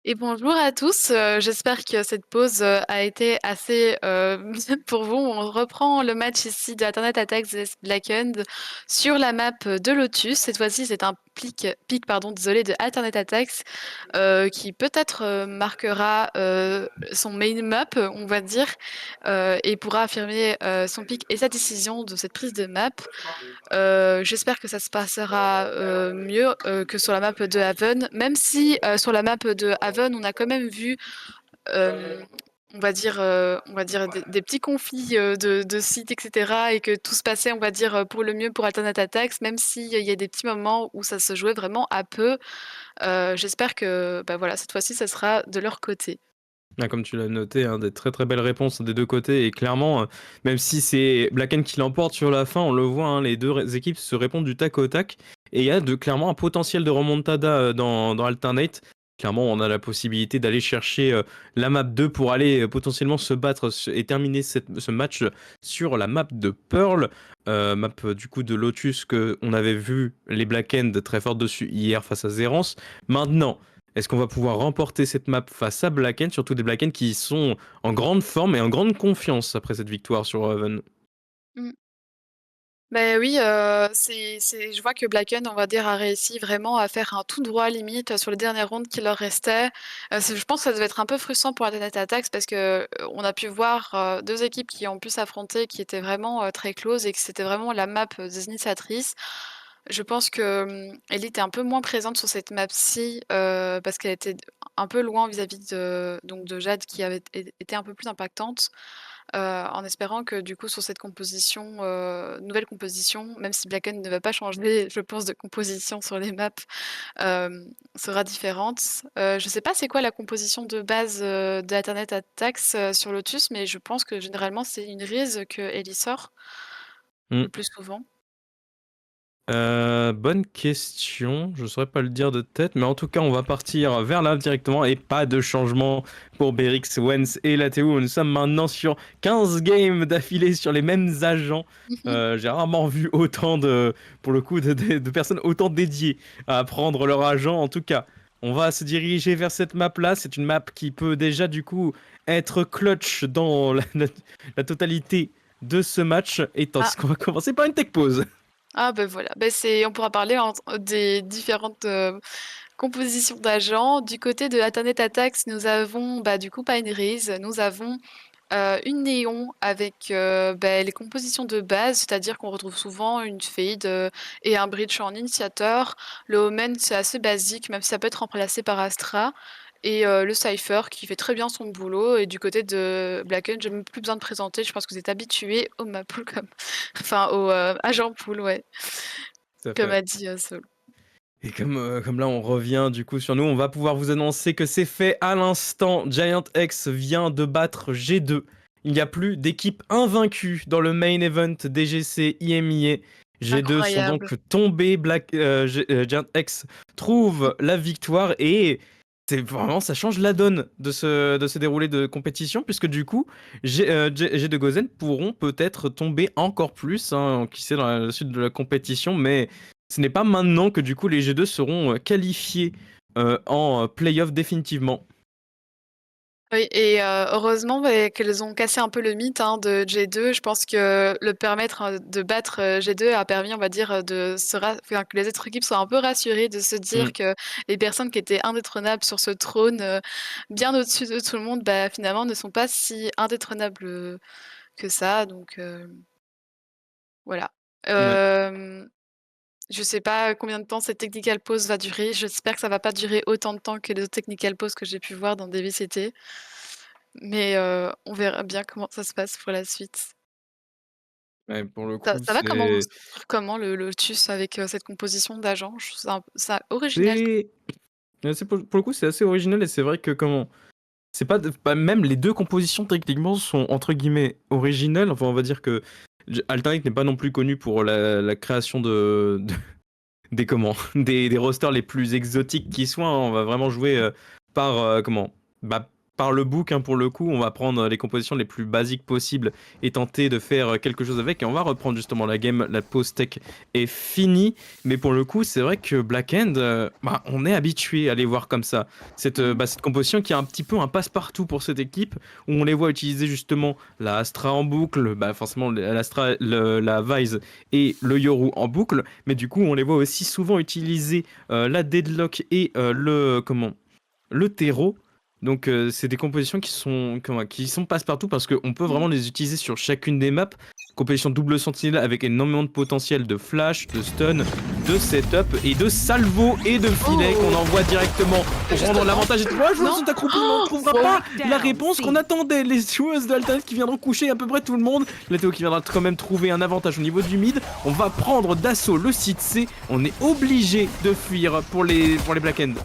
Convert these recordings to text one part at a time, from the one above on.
Et bonjour à tous, j'espère que cette pause a été assez bien pour vous. On reprend le match ici de Internet Attacks vs Blackened sur la map de Lotus. Cette fois-ci, c'est un pic pardon, désolé, de Internet Attacks qui peut-être marquera son main map, on va dire, et pourra affirmer son pic et sa décision de cette prise de map. J'espère que ça se passera mieux que sur la map de Haven, même si sur la map de Haven, on a quand même vu, euh, on va dire des petits conflits de sites, etc., et que tout se passait, on va dire, pour le mieux pour Alternate Attacks, même s'il y a des petits moments où ça se jouait vraiment à peu. J'espère que, bah voilà, cette fois-ci, ça sera de leur côté. Ah, comme tu l'as noté, hein, des très très belles réponses des deux côtés. Et clairement, même si c'est Blacken qui l'emporte sur la fin, on le voit, hein, les deux équipes se répondent du tac au tac. Et il y a clairement un potentiel de remontada dans Alternate. Clairement, on a la possibilité d'aller chercher la map 2 pour aller potentiellement se battre et terminer ce match sur la map de Pearl. Map du coup de Lotus que on avait vu les Black End très forts dessus hier face à Zerance. Maintenant, est-ce qu'on va pouvoir remporter cette map face à Blacken, surtout des Blacken qui sont en grande forme et en grande confiance après cette victoire sur Raven? Mm. Ben oui, je vois que Blacken, on va dire, a réussi vraiment à faire un tout droit limite sur les dernières rounds qui leur restaient. Je pense que ça devait être un peu frustrant pour la Net Attacks parce que on a pu voir deux équipes qui ont pu s'affronter, qui étaient vraiment très close et que c'était vraiment la map des initiatrices. Je pense que Ellie était un peu moins présente sur cette map-ci parce qu'elle était un peu loin vis-à-vis de Jade qui avait été un peu plus impactante. En espérant que du coup sur cette composition, nouvelle composition, même si Blacken ne va pas changer, je pense, de composition sur les maps, euh, sera différente. Je sais pas c'est quoi la composition de base d'Ethernet Attacks sur Lotus, mais je pense que généralement c'est une Raze que Ellie sort le plus souvent. Bonne question, je saurais pas le dire de tête, mais en tout cas on va partir vers là directement et pas de changement pour Berix, Wens et Lateo. Nous sommes maintenant sur 15 games d'affilée sur les mêmes agents. J'ai rarement vu autant pour le coup, de personnes autant dédiées à apprendre leur agent. En tout cas, on va se diriger vers cette map là. C'est une map qui peut déjà du coup être clutch dans la totalité de ce match. Et Ah, tandis qu'on va commencer par une tech pause. ah ben voilà, on pourra parler des différentes compositions d'agents. Du côté de Ethernet Attacks, nous avons bah, du coup pas une Raze, nous avons une néon avec les compositions de base, c'est-à-dire qu'on retrouve souvent une fade et un bridge en initiateur. Le Omen, c'est assez basique, même si ça peut être remplacé par Astra. Et le Cypher qui fait très bien son boulot. Et du côté de Blacken, j'ai même plus besoin de présenter. Je pense que vous êtes habitués au map pool comme, enfin au agent pool, ouais, Tout à comme fait. a dit Sol. Et comme là on revient du coup sur nous, on va pouvoir vous annoncer que c'est fait à l'instant. Giant X vient de battre G2. Il n'y a plus d'équipe invaincue dans le main event DGC IMIA. G2 sont Incroyable. donc tombés. Giant X trouve la victoire et c'est vraiment ça change la donne de ce déroulé de compétition puisque du coup G2 Gozen pourront peut-être tomber encore plus, hein, qui sait dans la suite de la compétition, mais ce n'est pas maintenant que du coup les G2 seront qualifiés en playoff définitivement. Oui, et heureusement qu'elles ont cassé un peu le mythe de G2. Je pense que le permettre de battre G2 a permis, on va dire, enfin, que les autres équipes soient un peu rassurées, de se dire Mm. que les personnes qui étaient indétrônables sur ce trône, bien au-dessus de tout le monde, bah, finalement ne sont pas si indétrônables que ça. Donc voilà. Ouais. Euh, je sais pas combien de temps cette technical pause va durer. J'espère que ça va pas durer autant de temps que les autres technical pauses que j'ai pu voir dans DVCT. Mais on verra bien comment ça se passe pour la suite. Ouais, pour le Ça, coup, ça va comment vous c'est. sentir comment le Lotus avec cette composition d'agents? Je trouve ça original. C'est pour le coup, c'est assez original et c'est vrai que comment. C'est pas même les deux compositions techniquement sont entre guillemets originales. Enfin, on va dire que Alternate n'est pas non plus connu pour la création des comment des rosters les plus exotiques qui soient, hein. On va vraiment jouer par comment bah par le book, hein, pour le coup. On va prendre les compositions les plus basiques possibles et tenter de faire quelque chose avec. Et on va reprendre justement la game. La pause tech est finie. Mais pour le coup, c'est vrai que Black End, on est habitué à les voir comme ça. Cette composition qui est un petit peu un passe-partout pour cette équipe, où on les voit utiliser justement la Astra en boucle, forcément l'Astra, la Vise et le Yoru en boucle. Mais du coup, on les voit aussi souvent utiliser la Deadlock et le terreau. Donc c'est des compositions qui sont passe-partout parce qu'on peut vraiment les utiliser sur chacune des maps. Composition double sentinelle avec énormément de potentiel de flash, de stun, de setup et de salvo et de filet qu'on envoie directement pour prendre l'avantage. Et 3 joueurs sont accroupis, mais on ne trouvera pas la réponse qu'on attendait. Les joueuses de Alternate qui viendront coucher à peu près tout le monde. La Théo qui viendra quand même trouver un avantage au niveau du mid. On va prendre d'assaut le site C. On est obligé de fuir pour les Black End.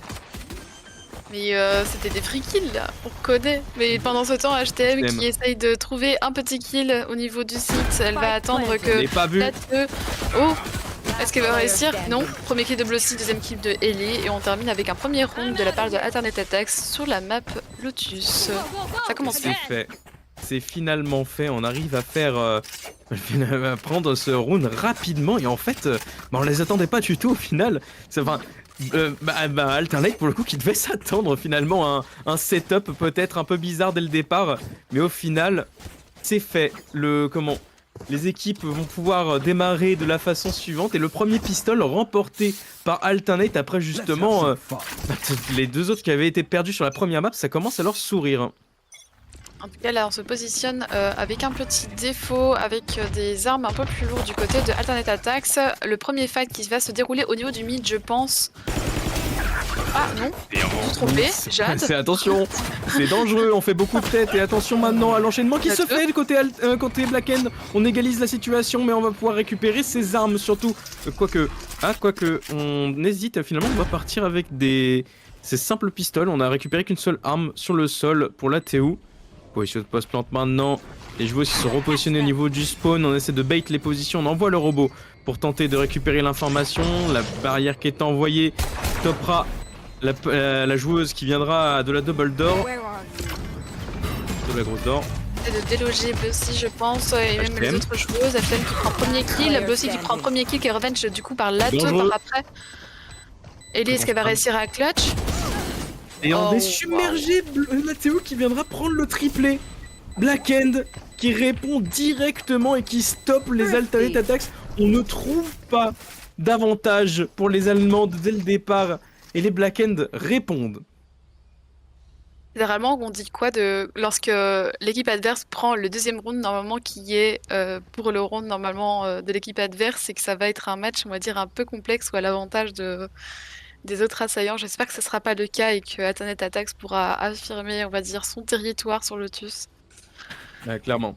Mais c'était des free kills là, on connaît. Mais pendant ce temps, HTM qui essaye de trouver un petit kill au niveau du site, elle va attendre que... pas vu. Oh, est-ce qu'elle va réussir? Non. Premier kill de Blossy, deuxième kill de Ellie, et on termine avec un premier round de la part de Alternate Attacks sur la map Lotus. Ça commence bien. C'est fait. C'est finalement fait, on arrive à faire à prendre ce round rapidement et en fait on les attendait pas du tout au final. Alternate pour le coup qui devait s'attendre finalement à un setup peut-être un peu bizarre dès le départ, mais au final c'est fait. Les équipes vont pouvoir démarrer de la façon suivante et le premier pistol remporté par Alternate après justement les deux autres qui avaient été perdus sur la première map, ça commence à leur sourire. En tout cas, là, on se positionne avec un petit défaut, avec des armes un peu plus lourdes du côté de Alternate Attacks. Le premier fight qui va se dérouler au niveau du mid, je pense. Ah non, tout trompé, Jade. C'est attention, c'est dangereux, on fait beaucoup de tête et attention maintenant à l'enchaînement qui se fait du côté Black End. On égalise la situation, mais on va pouvoir récupérer ses armes surtout. Quoique, on hésite. Finalement, on va partir avec ces simples pistoles. On a récupéré qu'une seule arme sur le sol pour la TU. Position de post-plante maintenant. Les joueurs qui sont repositionnés au niveau du spawn. On essaie de bait les positions. On envoie le robot pour tenter de récupérer l'information. La barrière qui est envoyée stoppera la joueuse qui viendra de la double door. De la grosse door. Et de déloger Blossy, je pense, et même les autres joueuses. HTM qui prend premier kill. Blossy qui prend premier kill, qui est revenge du coup par Lato par après. Ellie, est-ce qu'elle va réussir à clutch? Et on est submergé, la Théo qui viendra prendre le triplé. Black End qui répond directement et qui stoppe les Alternate Attacks. On ne trouve pas d'avantage pour les Allemands dès le départ. Et les Black End répondent. Généralement, on dit quoi lorsque l'équipe adverse prend le deuxième round, normalement, qui est pour le round normalement de l'équipe adverse, c'est que ça va être un match, on va dire, un peu complexe ou à l'avantage des autres assaillants. J'espère que ce sera pas le cas et que Alternate Attacks pourra affirmer, on va dire, son territoire sur Lotus. Clairement.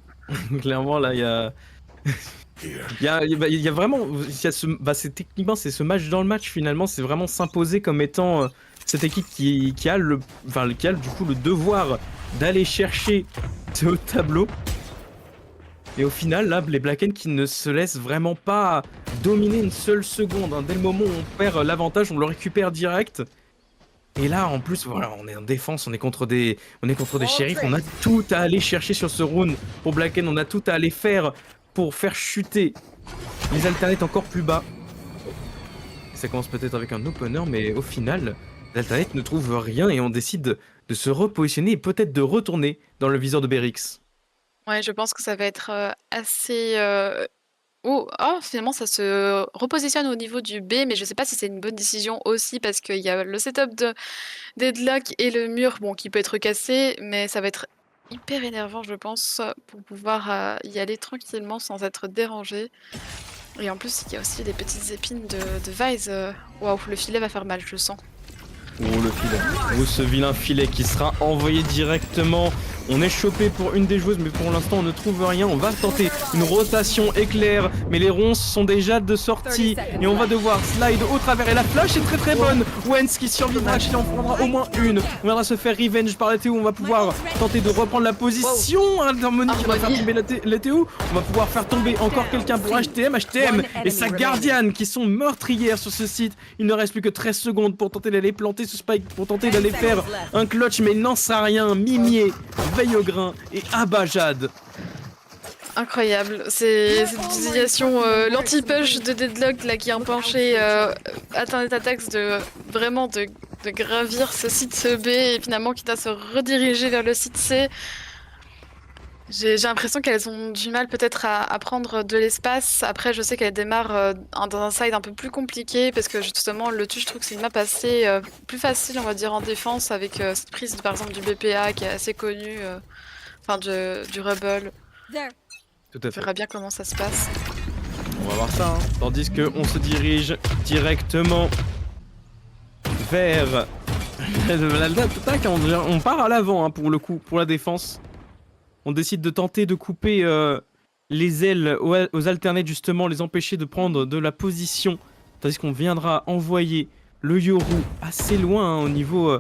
Clairement, là, il y a... il y a vraiment... techniquement, c'est ce match dans le match, finalement. C'est vraiment s'imposer comme étant cette équipe qui a du coup le devoir d'aller chercher ce haut tableau. Et au final, là, les Black End qui ne se laissent vraiment pas dominer une seule seconde. Hein. Dès le moment où on perd l'avantage, on le récupère direct. Et là, en plus, voilà, on est en défense, on est contre des shérifs. On a tout à aller chercher sur ce round pour Black End. On a tout à aller faire pour faire chuter les Alternates encore plus bas. Ça commence peut-être avec un opener, mais au final, les Alternates ne trouvent rien et on décide de se repositionner et peut-être de retourner dans le viseur de Berix. Ouais, je pense que ça va être assez... finalement, ça se repositionne au niveau du B, mais je sais pas si c'est une bonne décision aussi, parce qu'il y a le setup de Deadlock et le mur, bon, qui peut être cassé, mais ça va être hyper énervant, je pense, pour pouvoir y aller tranquillement sans être dérangé. Et en plus, il y a aussi des petites épines de Vise. Waouh, le filet va faire mal, je le sens. Oh, le filet. Oh, ce vilain filet qui sera envoyé directement On est chopé pour une des joueuses, mais pour l'instant on ne trouve rien. On va tenter une rotation éclair, mais les ronces sont déjà de sortie. Et on va devoir slide au travers. Et la flash est très très bonne. Wentz qui survivra, qui en prendra au moins une. On viendra se faire revenge par la Théo. On va pouvoir tenter de reprendre la position. Harmony qui va faire tomber la Théo. On va pouvoir faire tomber encore quelqu'un pour HTM. HTM et sa gardienne qui sont meurtrières sur ce site. Il ne reste plus que 13 secondes pour tenter d'aller planter ce spike, pour tenter d'aller faire un clutch, mais il n'en sait rien. Mimier veille au grain et abat Jade. Incroyable, c'est cette utilisation, l'anti-push de Deadlock là qui a empêché Internet Attacks de vraiment de gravir ce site B et finalement qui doit se rediriger vers le site C. J'ai l'impression qu'elles ont du mal peut-être à prendre de l'espace. Après, je sais qu'elles démarrent dans un side un peu plus compliqué parce que justement, le TUF, je trouve que c'est une map assez plus facile, on va dire, en défense avec cette prise, par exemple, du BPA qui est assez connue, enfin du Rebel. Tout à On fait. verra bien comment ça se passe. On va voir ça, hein. Tandis qu'on se dirige directement vers l'attaque. On part à l'avant, hein, pour le coup, pour la défense. On décide de tenter de couper les ailes aux alternates, justement, les empêcher de prendre de la position. Tandis qu'on viendra envoyer le Yoru assez loin, hein, au niveau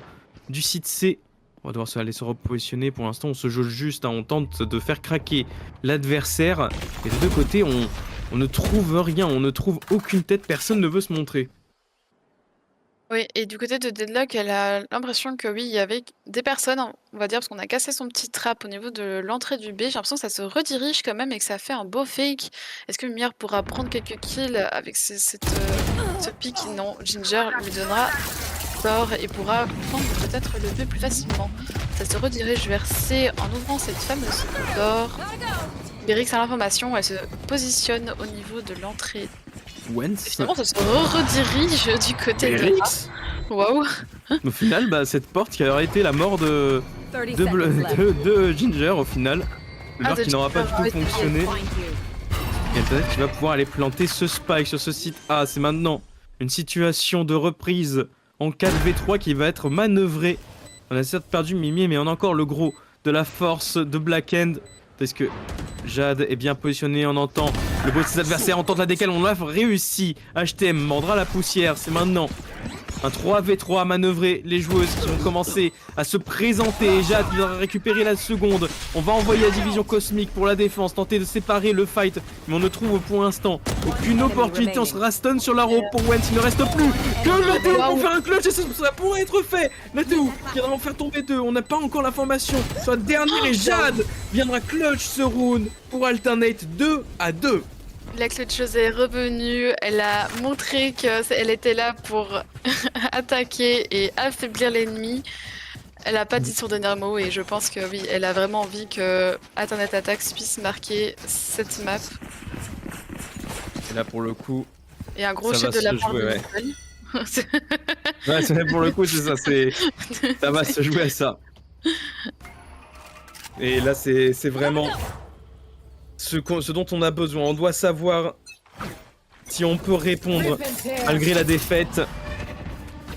du site C. On va devoir aller se repositionner. Pour l'instant, on se jauge juste, hein, on tente de faire craquer l'adversaire. Et des deux côtés, on ne trouve rien, on ne trouve aucune tête, personne ne veut se montrer. Oui, et du côté de Deadlock, elle a l'impression que oui, il y avait des personnes, on va dire, parce qu'on a cassé son petit trap au niveau de l'entrée du B. J'ai l'impression que ça se redirige quand même et que ça fait un beau fake. Est-ce que Lumière pourra prendre quelques kills avec ce pick? Non, Ginger lui donnera tort et pourra prendre peut-être le B plus facilement. Ça se redirige vers C en ouvrant cette fameuse door. Berix a l'information, elle se positionne au niveau de l'entrée. Wentz. Finalement, ça se redirige du côté de Berix. Waouh. Au final, bah, cette porte qui aurait été la mort de Ginger, au final. Le leurre qui n'aura pas du tout fonctionné. Et peut-être qu'il va pouvoir aller planter ce spike sur ce site A. C'est maintenant une situation de reprise en 4v3 qui va être manœuvrée. On a certes perdu Mimi, mais on a encore le gros de la force de Black End. Parce que Jade est bien positionné, on entend le bruit de ses adversaires, on tente la décale, on l'a réussi. HTM mordra la poussière, c'est maintenant un 3v3 à manœuvrer les joueuses qui vont commencer à se présenter. Jade qui va récupérer la seconde. On va envoyer la division cosmique pour la défense, tenter de séparer le fight, mais on ne trouve pour l'instant aucune opportunité. On sera stun sur la rope pour Wentz. Il ne reste plus que la Théo pour faire un clutch et ça pourrait être fait. La Théo qui viendra en faire tomber deux. On n'a pas encore l'information sur la dernière et Jade viendra clutch ce round pour alternate 2-2. La clutcheuse est revenue, elle a montré qu'elle était là pour attaquer et affaiblir l'ennemi. Elle a pas dit son dernier mot et je pense que oui, elle a vraiment envie que Internet Attacks puisse marquer cette map. Et là pour le coup, Et un gros ça chute va de la se part de jouer, Nicole. ouais, pour le coup c'est ça, ça va se jouer à ça. Et là c'est vraiment ce dont on a besoin. On doit savoir si on peut répondre malgré la défaite.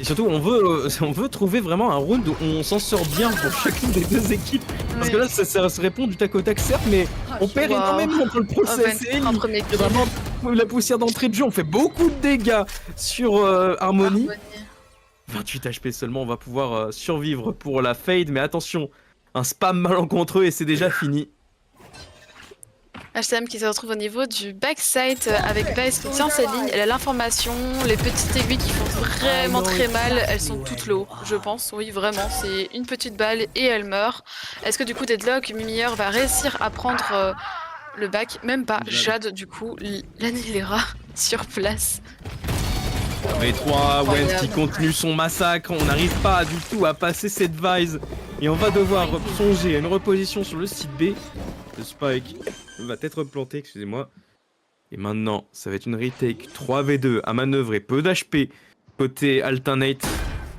Et surtout, on veut trouver vraiment un round où on s'en sort bien pour chacune des deux équipes. Parce que là, ça se répond du tac au tac, certes, mais on perd énormément entre le process et Ellie. C'est vraiment la poussière d'entrée de jeu. On fait beaucoup de dégâts sur Harmony. 28 HP seulement, on va pouvoir survivre pour la fade. Mais attention, un spam malencontreux et c'est déjà fini. HTM qui se retrouve au niveau du backside avec Bass qui tient ses lignes. Elle a l'information, les petites aiguilles qui font vraiment très mal, elles sont toutes low, je pense. Oui, vraiment, c'est une petite balle et elle meurt. Est-ce que du coup Deadlock, Mimier va réussir à prendre le back? Même pas. Jade, du coup, l'annihilera sur place. Et 3, Wentz qui continue son massacre. On n'arrive pas du tout à passer cette vise. Et on va devoir songer à une reposition sur le site B. Le Spike va être planté, excusez-moi. Et maintenant, ça va être une retake 3v2 à manœuvrer. Peu d'HP côté alternate.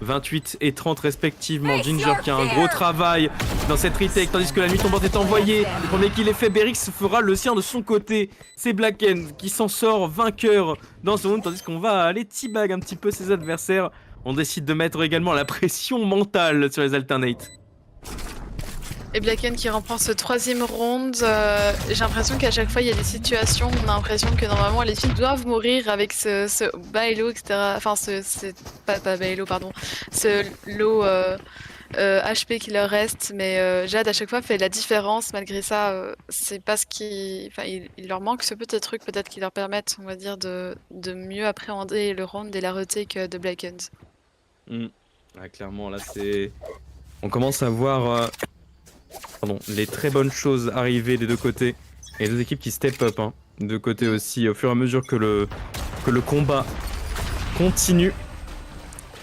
28 et 30 respectivement. Ginger qui a un gros travail dans cette retake tandis que la nuit tombante est envoyée. Le premier kill est fait, Berix fera le sien de son côté. C'est Black End qui s'en sort vainqueur dans ce round tandis qu'on va aller teabag un petit peu ses adversaires. On décide de mettre également la pression mentale sur les alternates. Et Blacken qui reprend ce 3e round. J'ai l'impression qu'à chaque fois il y a des situations où on a l'impression que normalement les filles doivent mourir avec ce Bailo, etc. Enfin, pas Bailo, pardon. Ce lot HP qui leur reste. Mais Jade à chaque fois fait la différence. Malgré ça, c'est pas ce qui. Enfin, il leur manque ce petit truc peut-être qui leur permette, on va dire, de mieux appréhender le round et la retake de Blacken. Ouais, clairement, là, c'est. On commence à voir pardon, les très bonnes choses arriver des deux côtés. Et les deux équipes qui step up, hein. Des deux côtés aussi, au fur et à mesure que le combat continue.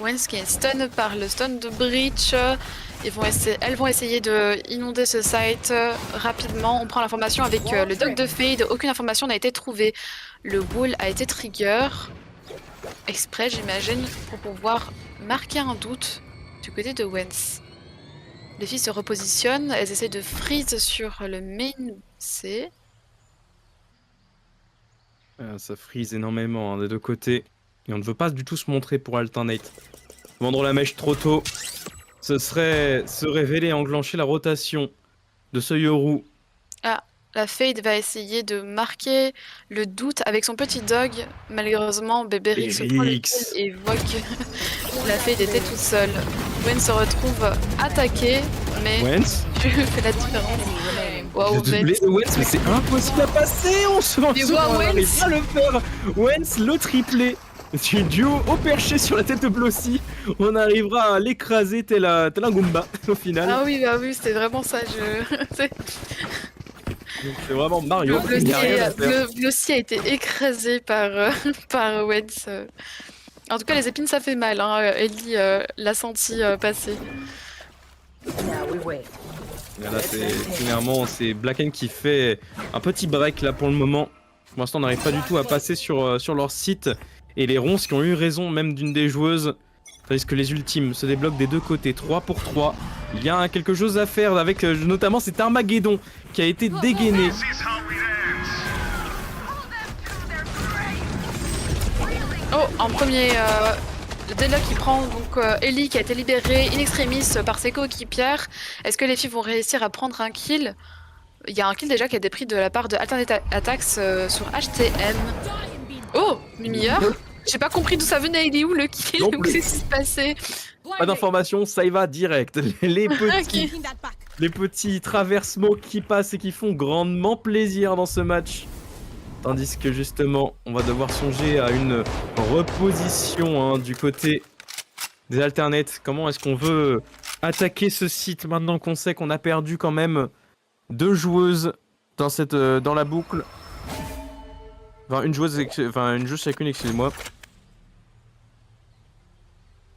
Wens qui est stun par le stun de Breach. Elles vont essayer de inonder ce site rapidement. On prend l'information avec le doc de Fade. Aucune information n'a été trouvée. Le wall a été trigger. Exprès, j'imagine, pour pouvoir marquer un doute du côté de Wens. Les filles se repositionnent. Elles essaient de freeze sur le main C. Ça freeze énormément hein, des deux côtés. Et on ne veut pas du tout se montrer pour Alternate. Vendre la mèche trop tôt, ce serait se révéler et enclencher la rotation de ce Yoru. Ah, la Fade va essayer de marquer le doute avec son petit dog. Malheureusement, Bébéric se prend le kill Berix. et voit que la Fade était toute seule. Gwen se retrouve attaquée, mais Wens. tu fais la différence. Waouh, Le doublé de Wens, mais c'est impossible à passer. On se rend Mais compte, wow, on n'arrive Wens. pas à le faire. Wens, le triplé. C'est un duo au perché sur la tête de Blossy. On arrivera à l'écraser tel un Goomba au final. Ah oui, bah oui, c'était vraiment ça. C'est vraiment Mario. Il n'y a rien à faire. Blossy a été écrasé par, par Wens. En tout cas, les épines, ça fait mal. Hein. Ellie l'a senti passer. Et là, clairement, c'est Blacken qui fait un petit break là pour le moment. Pour l'instant, on n'arrive pas du tout à passer sur leur site. Et les ronces qui ont eu raison, même d'une des joueuses, tandis que les ultimes se débloquent des deux côtés, 3 pour 3. Il y a quelque chose à faire avec notamment cet Armageddon qui a été dégainé. Oh, en premier, Deadlock qui prend donc Ellie qui a été libérée in extremis par ses coéquipières. Est-ce que les filles vont réussir à prendre un kill? Il y a un kill déjà qui a été pris de la part de Alternate Attacks sur HTM. Oh, Mimieur. J'ai pas compris d'où ça venait, il est où le kill? Non Qu'est-ce plus. qui se passait? Pas d'informations, ça y va direct. Les petits, Ok. les petits traversements qui passent et qui font grandement plaisir dans ce match. Tandis que justement, on va devoir songer à une reposition hein, du côté des alternates. Comment est-ce qu'on veut attaquer ce site maintenant qu'on sait qu'on a perdu quand même 2 joueuses dans la boucle. Enfin, une joueuse chacune, excusez-moi.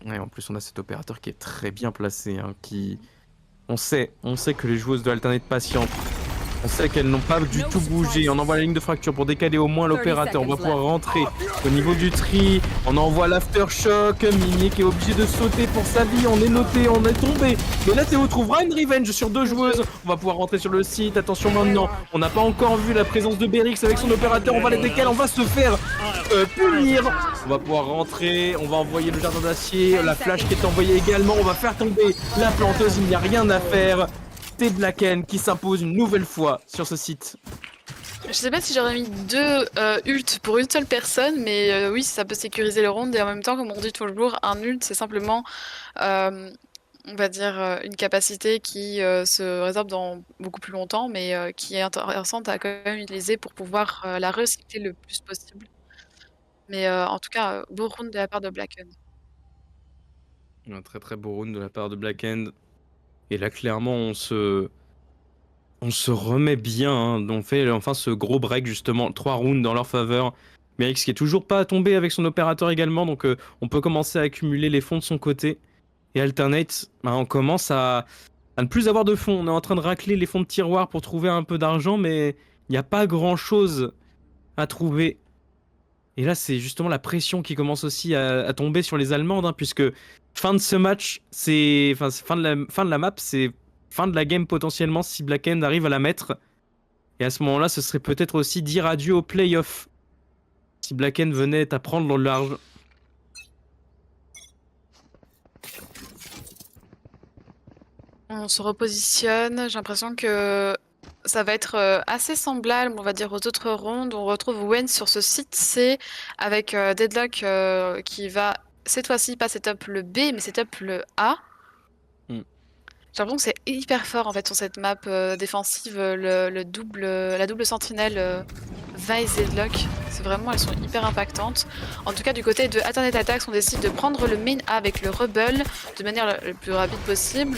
Et en plus, on a cet opérateur qui est très bien placé, hein, On sait que les joueuses de Alternate patientent. On sait qu'elles n'ont pas du tout bougé. On envoie la ligne de fracture pour décaler au moins l'opérateur. On va pouvoir rentrer au niveau du tri. On envoie l'aftershock. Mini qui est obligé de sauter pour sa vie. On est noté, on est tombé. Mais là, Théo trouvera une revenge sur 2 joueuses. On va pouvoir rentrer sur le site. Attention maintenant. On n'a pas encore vu la présence de Berix avec son opérateur. On va les décaler. On va se faire punir. On va pouvoir rentrer. On va envoyer le jardin d'acier. La flash qui est envoyée également. On va faire tomber la planteuse. Il n'y a rien à faire. C'est Blacken qui s'impose une nouvelle fois sur ce site. Je sais pas si j'aurais mis 2 ults pour une seule personne, mais oui, ça peut sécuriser le round. Et en même temps, comme on dit toujours, un ult, c'est simplement, on va dire, une capacité qui se résorbe dans beaucoup plus longtemps, mais qui est intéressante à quand même utiliser pour pouvoir la recycler le plus possible. Mais en tout cas, beau round de la part de Blacken. Un très très beau round de la part de Blackend. Et là, clairement, on se remet bien. Hein. On fait enfin ce gros break, justement. 3 rounds dans leur faveur. Merix qui est toujours pas tombé avec son opérateur également. Donc, on peut commencer à accumuler les fonds de son côté. Et Alternate, bah, on commence à ne plus avoir de fonds. On est en train de racler les fonds de tiroir pour trouver un peu d'argent. Mais il n'y a pas grand chose à trouver. Et là, c'est justement la pression qui commence aussi à tomber sur les Allemandes, hein, puisque fin de ce match, fin de la map, c'est fin de la game potentiellement si Black End arrive à la mettre. Et à ce moment-là, ce serait peut-être aussi dire adieu au playoff si Black End venait à prendre dans le large. On se repositionne. J'ai l'impression que ça va être assez semblable, on va dire, aux autres rondes. On retrouve Wen sur ce site C avec Deadlock qui va cette fois-ci pas setup le B, mais setup le A. Mm. J'ai l'impression que c'est hyper fort en fait sur cette map défensive, la double sentinelle Vice Deadlock. C'est vraiment, elles sont hyper impactantes. En tout cas, du côté de Alternate Attacks, on décide de prendre le main A avec le Rebel de manière la plus rapide possible.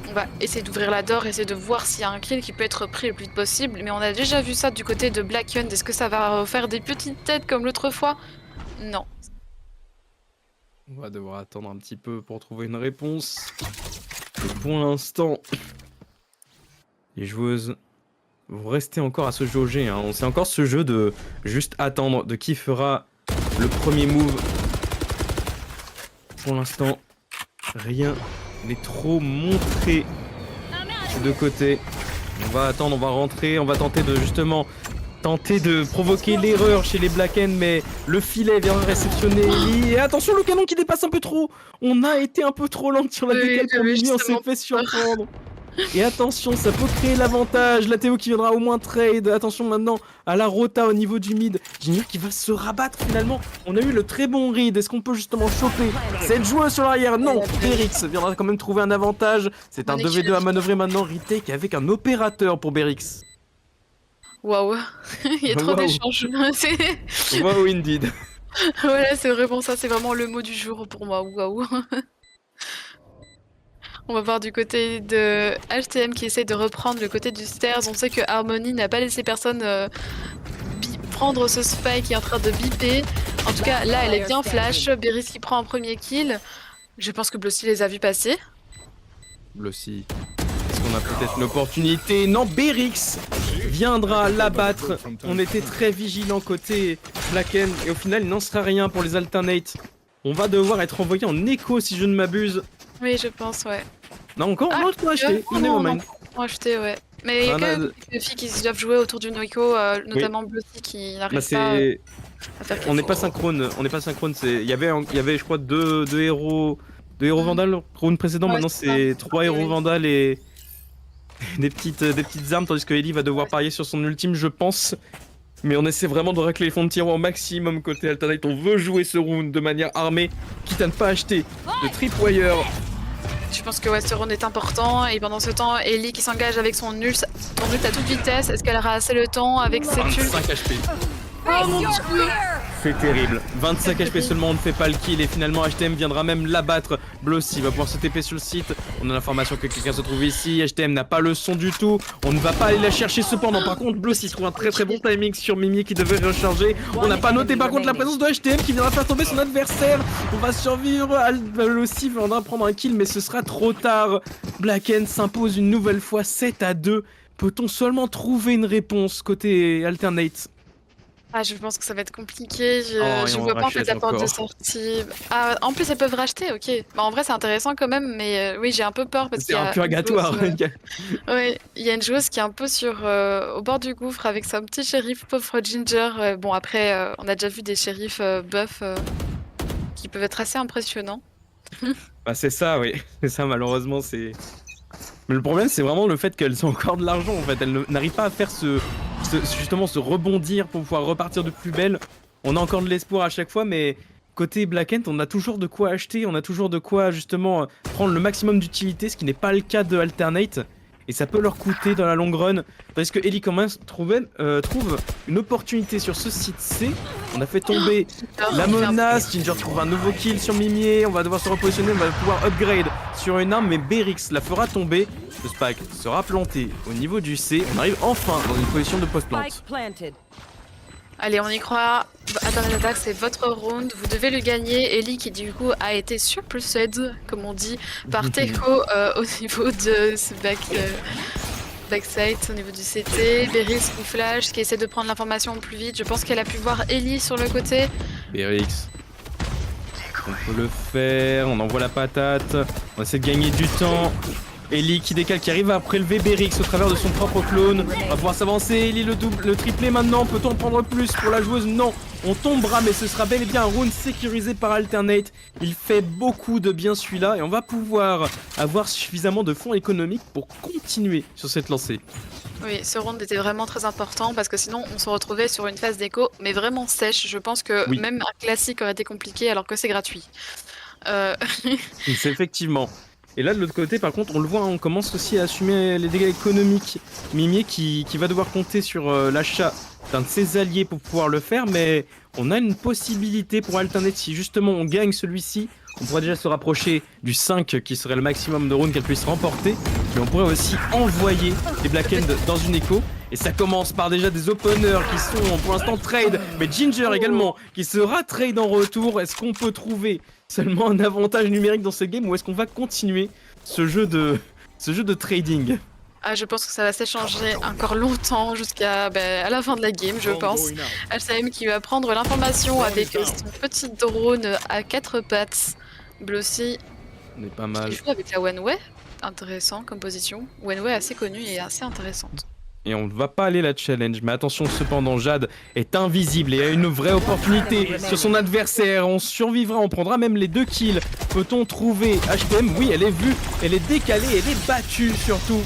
On va essayer d'ouvrir la door, essayer de voir s'il y a un kill qui peut être pris le plus vite possible. Mais on a déjà vu ça du côté de Blacken. Est-ce que ça va faire des petites têtes comme l'autre fois? Non. On va devoir attendre un petit peu pour trouver une réponse. Et pour l'instant, les joueuses vont rester encore à se jauger. Hein. C'est encore ce jeu de juste attendre de qui fera le premier move. Pour l'instant, rien n'est trop montré des deux côtés. On va attendre, on va rentrer, on va tenter de justement provoquer l'erreur chez les Blacken, mais le filet vient réceptionner Ellie. Et attention, le canon qui dépasse un peu trop. On a été un peu trop lente sur la décale pour Mimi, on s'est fait surprendre. Et attention, ça peut créer l'avantage. La Théo qui viendra au moins trade. Attention maintenant à la rota au niveau du mid. Ginger qui va se rabattre finalement. On a eu le très bon read. Est-ce qu'on peut justement choper cette joueuse sur l'arrière? Non, Berix viendra quand même trouver un avantage. C'est un 2v2 à manœuvrer maintenant. Retake avec un opérateur pour Berix. Waouh, il y a trop d'échanges. Waouh, indeed. Voilà, c'est vraiment ça, c'est vraiment le mot du jour pour moi. Waouh. On va voir du côté de HTM qui essaie de reprendre le côté du stairs. On sait que Harmony n'a pas laissé personne prendre ce spike qui est en train de biper. En tout cas, là, elle est bien flash. Beris qui prend un premier kill. Je pense que Blossy les a vus passer. Blossy, est-ce qu'on a peut-être l'opportunité? Non, Berix viendra l'abattre. On était très vigilants côté Blacken et au final, il n'en sera rien pour les alternates. On va devoir être envoyé en écho si je ne m'abuse. Oui, je pense, ouais. Non, encore un autre pour acheter. Pour acheter, ouais. Mais il y a quand même des filles qui doivent jouer autour du Noiko, notamment Blossy qui n'arrive pas à faire quelque On n'est pas synchrone. On n'est pas synchrone. Il y avait, je crois, deux héros vandales round précédent. Maintenant, c'est 3 héros vandales et des petites armes, tandis que Ellie va devoir parier sur son ultime, je pense. Mais on essaie vraiment de racler les fonds de tiroir au maximum côté Alternate. On veut jouer ce round de manière armée, quitte à ne pas acheter de tripwire. Je pense que ce round est important et pendant ce temps, Ellie qui s'engage avec son ult à toute vitesse. Est-ce qu'elle aura assez le temps avec ses ults? 25 HP. Oh mon dieu! C'est terrible. 25 HP seulement, on ne fait pas le kill et finalement HTM viendra même l'abattre. Blossy va pouvoir se TP sur le site. On a l'information que quelqu'un se trouve ici. HTM n'a pas le son du tout. On ne va pas aller la chercher cependant. Par contre, Blossy trouve un très bon timing sur Mimi qui devait recharger. On n'a pas noté par contre la présence de HTM qui viendra faire tomber son adversaire. On va survivre. Blossy viendra prendre un kill mais ce sera trop tard. Blacken s'impose une nouvelle fois 7-2. Peut-on seulement trouver une réponse côté Alternate? Ah, je pense que ça va être compliqué. Je vois pas en fait la porte de sortie. Ah, en plus, elles peuvent racheter, ok. Bah, en vrai, c'est intéressant quand même, mais oui, j'ai un peu peur parce qu'il y a. C'est un purgatoire. Oui, il y a une joueuse qui est un peu au bord du gouffre avec son petit shérif, pauvre Ginger. Bon, après, on a déjà vu des shérifs buff qui peuvent être assez impressionnants. Bah, c'est ça, oui. C'est ça, malheureusement, c'est. Mais le problème, c'est vraiment le fait qu'elles ont encore de l'argent en fait. Elles n'arrivent pas à faire justement se rebondir pour pouvoir repartir de plus belle. On a encore de l'espoir à chaque fois, mais côté Blackent, on a toujours de quoi acheter, on a toujours de quoi justement prendre le maximum d'utilité, ce qui n'est pas le cas de Alternate. Et ça peut leur coûter dans la longue run. Parce que Ellie Commerce trouve une opportunité sur ce site C. On a fait tomber la menace. Ginger trouve un nouveau kill sur Mimier. On va devoir se repositionner. On va pouvoir upgrade sur une arme. Mais Berix la fera tomber. Le spike sera planté au niveau du C. On arrive enfin dans une position de post-plante. Allez, on y croit. Alternate Attack, c'est votre round. Vous devez le gagner. Ellie qui du coup a été surplussed, comme on dit, par Teco au niveau de ce backside, au niveau du CT. Berix ou Flash qui essaie de prendre l'information au plus vite. Je pense qu'elle a pu voir Ellie sur le côté. Berix. On peut le faire. On envoie la patate. On essaie de gagner du temps. Ellie qui décale, qui arrive à prélever Berix au travers de son propre clone. On va pouvoir s'avancer. Ellie le triplé maintenant. Peut-on en prendre plus pour la joueuse? Non. On tombera, mais ce sera bel et bien un round sécurisé par Alternate. Il fait beaucoup de bien celui-là et on va pouvoir avoir suffisamment de fonds économiques pour continuer sur cette lancée. Oui, ce round était vraiment très important parce que sinon on se retrouvait sur une phase d'écho, mais vraiment sèche. Je pense que Oui. même un classique aurait été compliqué alors que c'est gratuit. C'est effectivement. Et là de l'autre côté par contre on le voit, on commence aussi à assumer les dégâts économiques. Mimier qui va devoir compter sur l'achat d'un de ses alliés pour pouvoir le faire, mais on a une possibilité pour alterner. Si justement on gagne celui-ci, on pourrait déjà se rapprocher du 5 qui serait le maximum de rounds qu'elle puisse remporter, mais on pourrait aussi envoyer les Black End dans une écho. Et ça commence par déjà des openers qui sont pour l'instant trade, mais Ginger également qui sera trade en retour. Est-ce qu'on peut trouver seulement un avantage numérique dans ce game ou est-ce qu'on va continuer ce jeu de trading? Ah, je pense que ça va s'échanger encore longtemps jusqu'à à la fin de la game, je pense. HCM qui va prendre l'information avec son petit drone à 4 pattes. Blossy On est pas mal. qui joue avec la One Way. Intéressant comme position. One Way assez connue et assez intéressante. Et on ne va pas aller la challenge, mais attention cependant, Jade est invisible et a une vraie opportunité sur son adversaire. On survivra, on prendra même les 2 kills. Peut-on trouver HTM? Oui, elle est vue, elle est décalée, elle est battue surtout.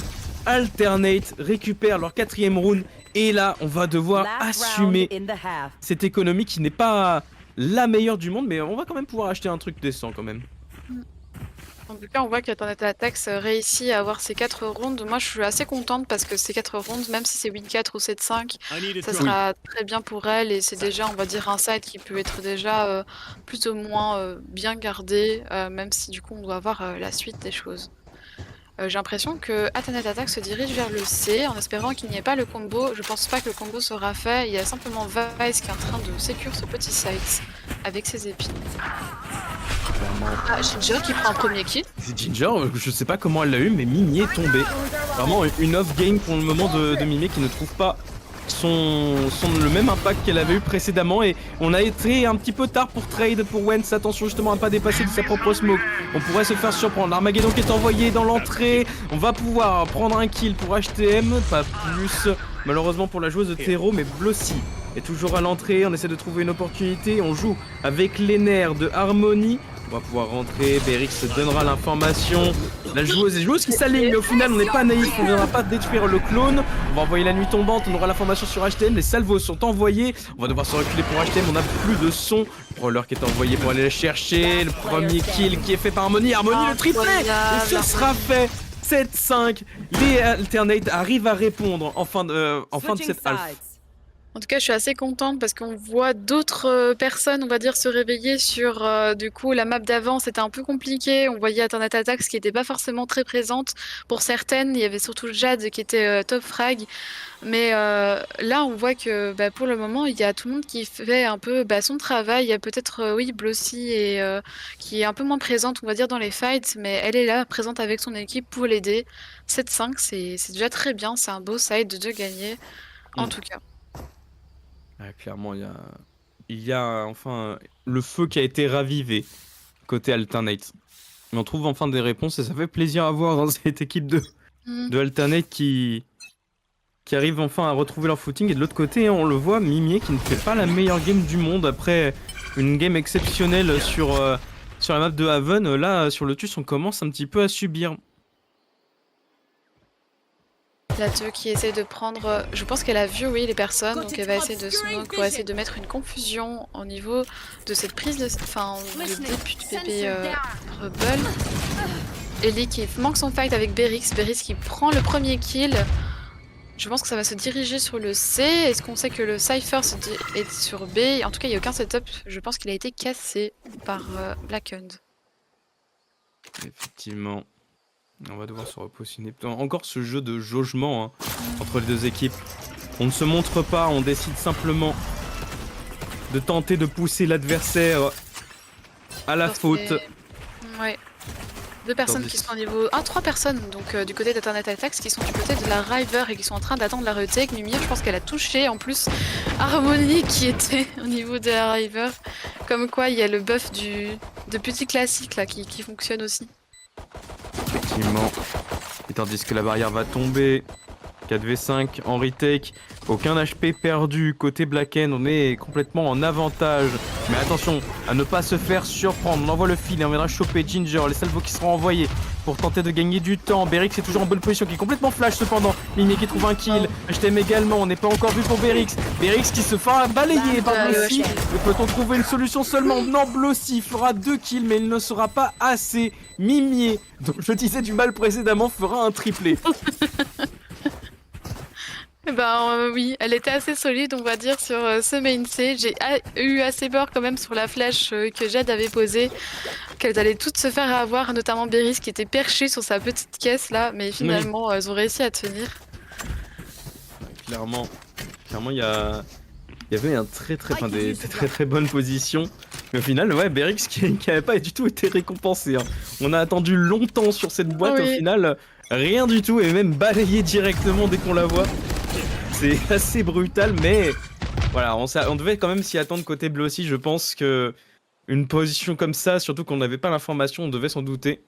Alternate récupère leur 4e round et là on va devoir assumer cette économie qui n'est pas la meilleure du monde, mais on va quand même pouvoir acheter un truc décent quand même. En tout cas, on voit qu'Alternate Attacks réussit à avoir ces 4 rounds. Moi, je suis assez contente parce que ces 4 rounds, même si c'est win 4 ou 7-5, ça sera très bien pour elle. Et c'est déjà, on va dire, un side qui peut être déjà plus ou moins bien gardé, même si du coup, on doit avoir la suite des choses. J'ai l'impression que Alternate Attack se dirige vers le C en espérant qu'il n'y ait pas le combo. Je pense pas que le combo sera fait. Il y a simplement Vice qui est en train de sécure ce petit site avec ses épines. Ah, Ginger qui prend un premier kill. C'est Ginger, je sais pas comment elle l'a eu, mais Mimier est tombé. Vraiment une off-game pour le moment de Mimier qui ne trouve pas le même impact qu'elle avait eu précédemment. Et on a été un petit peu tard pour trade pour Wentz. Attention justement à ne pas dépasser de sa propre smoke. On pourrait se faire surprendre. Armageddon qui est envoyé dans l'entrée. On va pouvoir prendre un kill pour HTM, pas plus. Malheureusement pour la joueuse de Tero, mais Blossy est toujours à l'entrée. On essaie de trouver une opportunité. On joue avec les nerfs de Harmony. On va pouvoir rentrer, Berix donnera l'information. La joueuse et joueuse qui s'aligne, mais au final on n'est pas naïf, on ne viendra pas détruire le clone. On va envoyer la nuit tombante, on aura l'information sur HTM, les salvos sont envoyés. On va devoir se reculer pour HTM, on n'a plus de son. Brawler qui est envoyé pour aller la chercher. Le premier kill qui est fait par Harmony, Harmony le triplé. Et ce sera fait. 7-5, les Alternate arrivent à répondre en fin de cette half. En tout cas, je suis assez contente parce qu'on voit d'autres personnes, on va dire, se réveiller sur du coup la map d'avant. C'était un peu compliqué. On voyait Alternate Attacks qui n'était pas forcément très présente pour certaines. Il y avait surtout Jade qui était top frag. Mais là, on voit que pour le moment, il y a tout le monde qui fait un peu son travail. Il y a peut-être, oui, Blossy qui est un peu moins présente, on va dire, dans les fights. Mais elle est là, présente avec son équipe pour l'aider. 7-5, c'est déjà très bien. C'est un beau side de gagner, en tout cas. Ah, clairement, il y a enfin le feu qui a été ravivé côté Alternate. Mais on trouve enfin des réponses et ça fait plaisir à voir dans cette équipe de Alternate qui arrive enfin à retrouver leur footing. Et de l'autre côté, on le voit, Mimier qui ne fait pas la meilleure game du monde après une game exceptionnelle sur la map de Haven. Là, sur le TUS, on commence un petit peu à subir. La 2 qui essaie de prendre, je pense qu'elle a vu oui les personnes, donc elle va essayer de smoke pour essayer de mettre une confusion au niveau de cette prise de début de PP Rebel. Ellie qui manque son fight avec Berix, Berix qui prend le premier kill. Je pense que ça va se diriger sur le C. Est-ce qu'on sait que le Cypher est sur B? En tout cas, il n'y a aucun setup. Je pense qu'il a été cassé par Blackened. Effectivement. On va devoir se repositionner. Encore ce jeu de jaugement entre les deux équipes. On ne se montre pas, on décide simplement de tenter de pousser l'adversaire à la faute. Ouais. 2 personnes qui sont au niveau... 3 personnes donc du côté d'Alternate Attacks qui sont du côté de la River et qui sont en train d'attendre la retake. Mimir, je pense qu'elle a touché en plus Harmony qui était au niveau de la River. Comme quoi il y a le buff de petit classique là qui fonctionne aussi. Effectivement. Et tandis que la barrière va tomber, 4v5 en retake, aucun HP perdu côté Blacken, on est complètement en avantage. Mais attention à ne pas se faire surprendre, on envoie le fil et on viendra choper Ginger, les salvos qui seront envoyés pour tenter de gagner du temps. Berix est toujours en bonne position, qui est complètement flash cependant. Mimi qui trouve un kill, HTM également, on n'est pas encore vu pour Berix. Berix qui se fera balayer par Blossy. Peut-on trouver une solution seulement? Non, Blossy fera 2 kills, mais il ne sera pas assez. Mimier, dont je disais du mal précédemment, fera un triplé. Eh ben oui, elle était assez solide, on va dire, sur ce main C. J'ai eu assez peur quand même sur la flèche que Jade avait posée, qu'elles allaient toutes se faire avoir, notamment Beris qui était perché sur sa petite caisse là, mais finalement elles ont réussi à tenir. Clairement, il y avait des très bonnes positions. Mais au final, ouais, Berix qui n'avait pas du tout été récompensé. Hein. On a attendu longtemps sur cette boîte, au final, rien du tout, et même balayé directement dès qu'on la voit. C'est assez brutal, mais voilà, on devait quand même s'y attendre côté bleu aussi. Je pense que une position comme ça, surtout qu'on n'avait pas l'information, on devait s'en douter.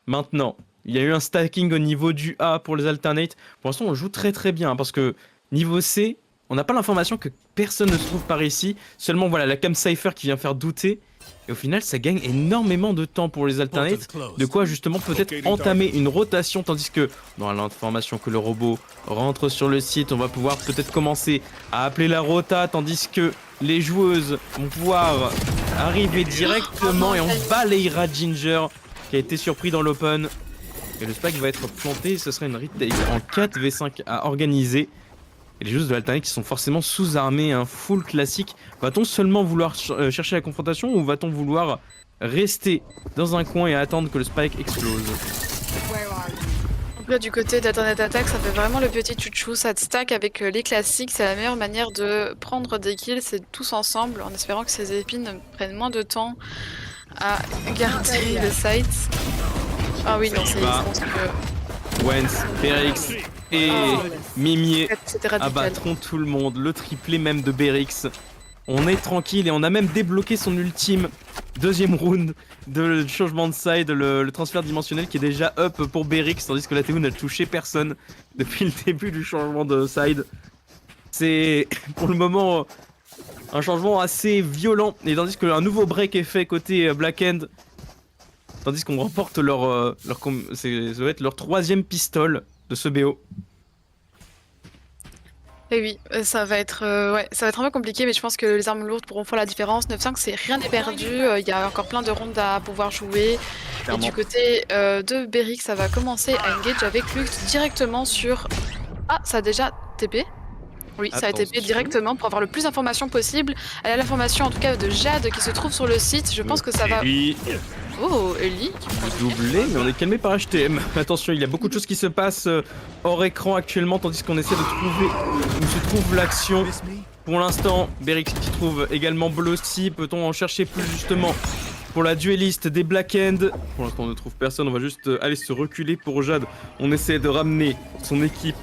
Maintenant, il y a eu un stacking au niveau du A pour les alternates. Pour l'instant, on joue très bien, hein, parce que niveau C, on n'a pas l'information que personne ne se trouve par ici. Seulement, voilà, la cam Cypher qui vient faire douter. Et au final, ça gagne énormément de temps pour les alternates. De quoi, justement, peut-être entamer une rotation. Tandis que, dans l'information que le robot rentre sur le site, on va pouvoir peut-être commencer à appeler la rota. Tandis que les joueuses vont pouvoir arriver directement. Et on balayera Ginger, qui a été surpris dans l'open. Et le spike va être planté. Ce serait une retake en 4v5 à organiser. Et les joueuses de l'alternate qui sont forcément sous-armées, un full classique. Va-t-on seulement vouloir chercher la confrontation ou va-t-on vouloir rester dans un coin et attendre que le spike explose? Donc là, du côté d'Alternate Attack, ça fait vraiment le petit chouchou. Ça te stack avec les classiques. C'est la meilleure manière de prendre des kills, c'est tous ensemble, en espérant que ces épines prennent moins de temps à garder le site. Ah oui, non, c'est Wens, Berix et Mimier radical. abattront tout le monde. Le triplé même de Berix. On est tranquille et on a même débloqué son ultime deuxième round de changement de side, le transfert dimensionnel qui est déjà up pour Berix, tandis que la TU n'a touché personne depuis le début du changement de side. C'est pour le moment un changement assez violent, et tandis qu'un nouveau break est fait côté Black End, tandis qu'on remporte ça doit être leur 3e pistole de ce BO. Et oui, ça va être un peu compliqué, mais je pense que les armes lourdes pourront faire la différence. 9-5, c'est rien n'est perdu. Il y a encore plein de rondes à pouvoir jouer. Clairement. Et du côté de Berix, ça va commencer à engage avec Lux directement sur... Ah, ça a déjà TP. Oui, ça a été TP directement pour avoir le plus d'informations possible. Elle a l'information en tout cas de Jade qui se trouve sur le site. Je pense que ça va... Oh, Ellie. Doublé, mais on est calmé par HTM. Attention, il y a beaucoup de choses qui se passent hors écran actuellement, tandis qu'on essaie de trouver où se trouve l'action. Pour l'instant, Berix qui trouve également Blossy. Peut-on en chercher plus justement pour la dueliste des Black End? Pour l'instant, on ne trouve personne. On va juste aller se reculer pour Jade. On essaie de ramener son équipe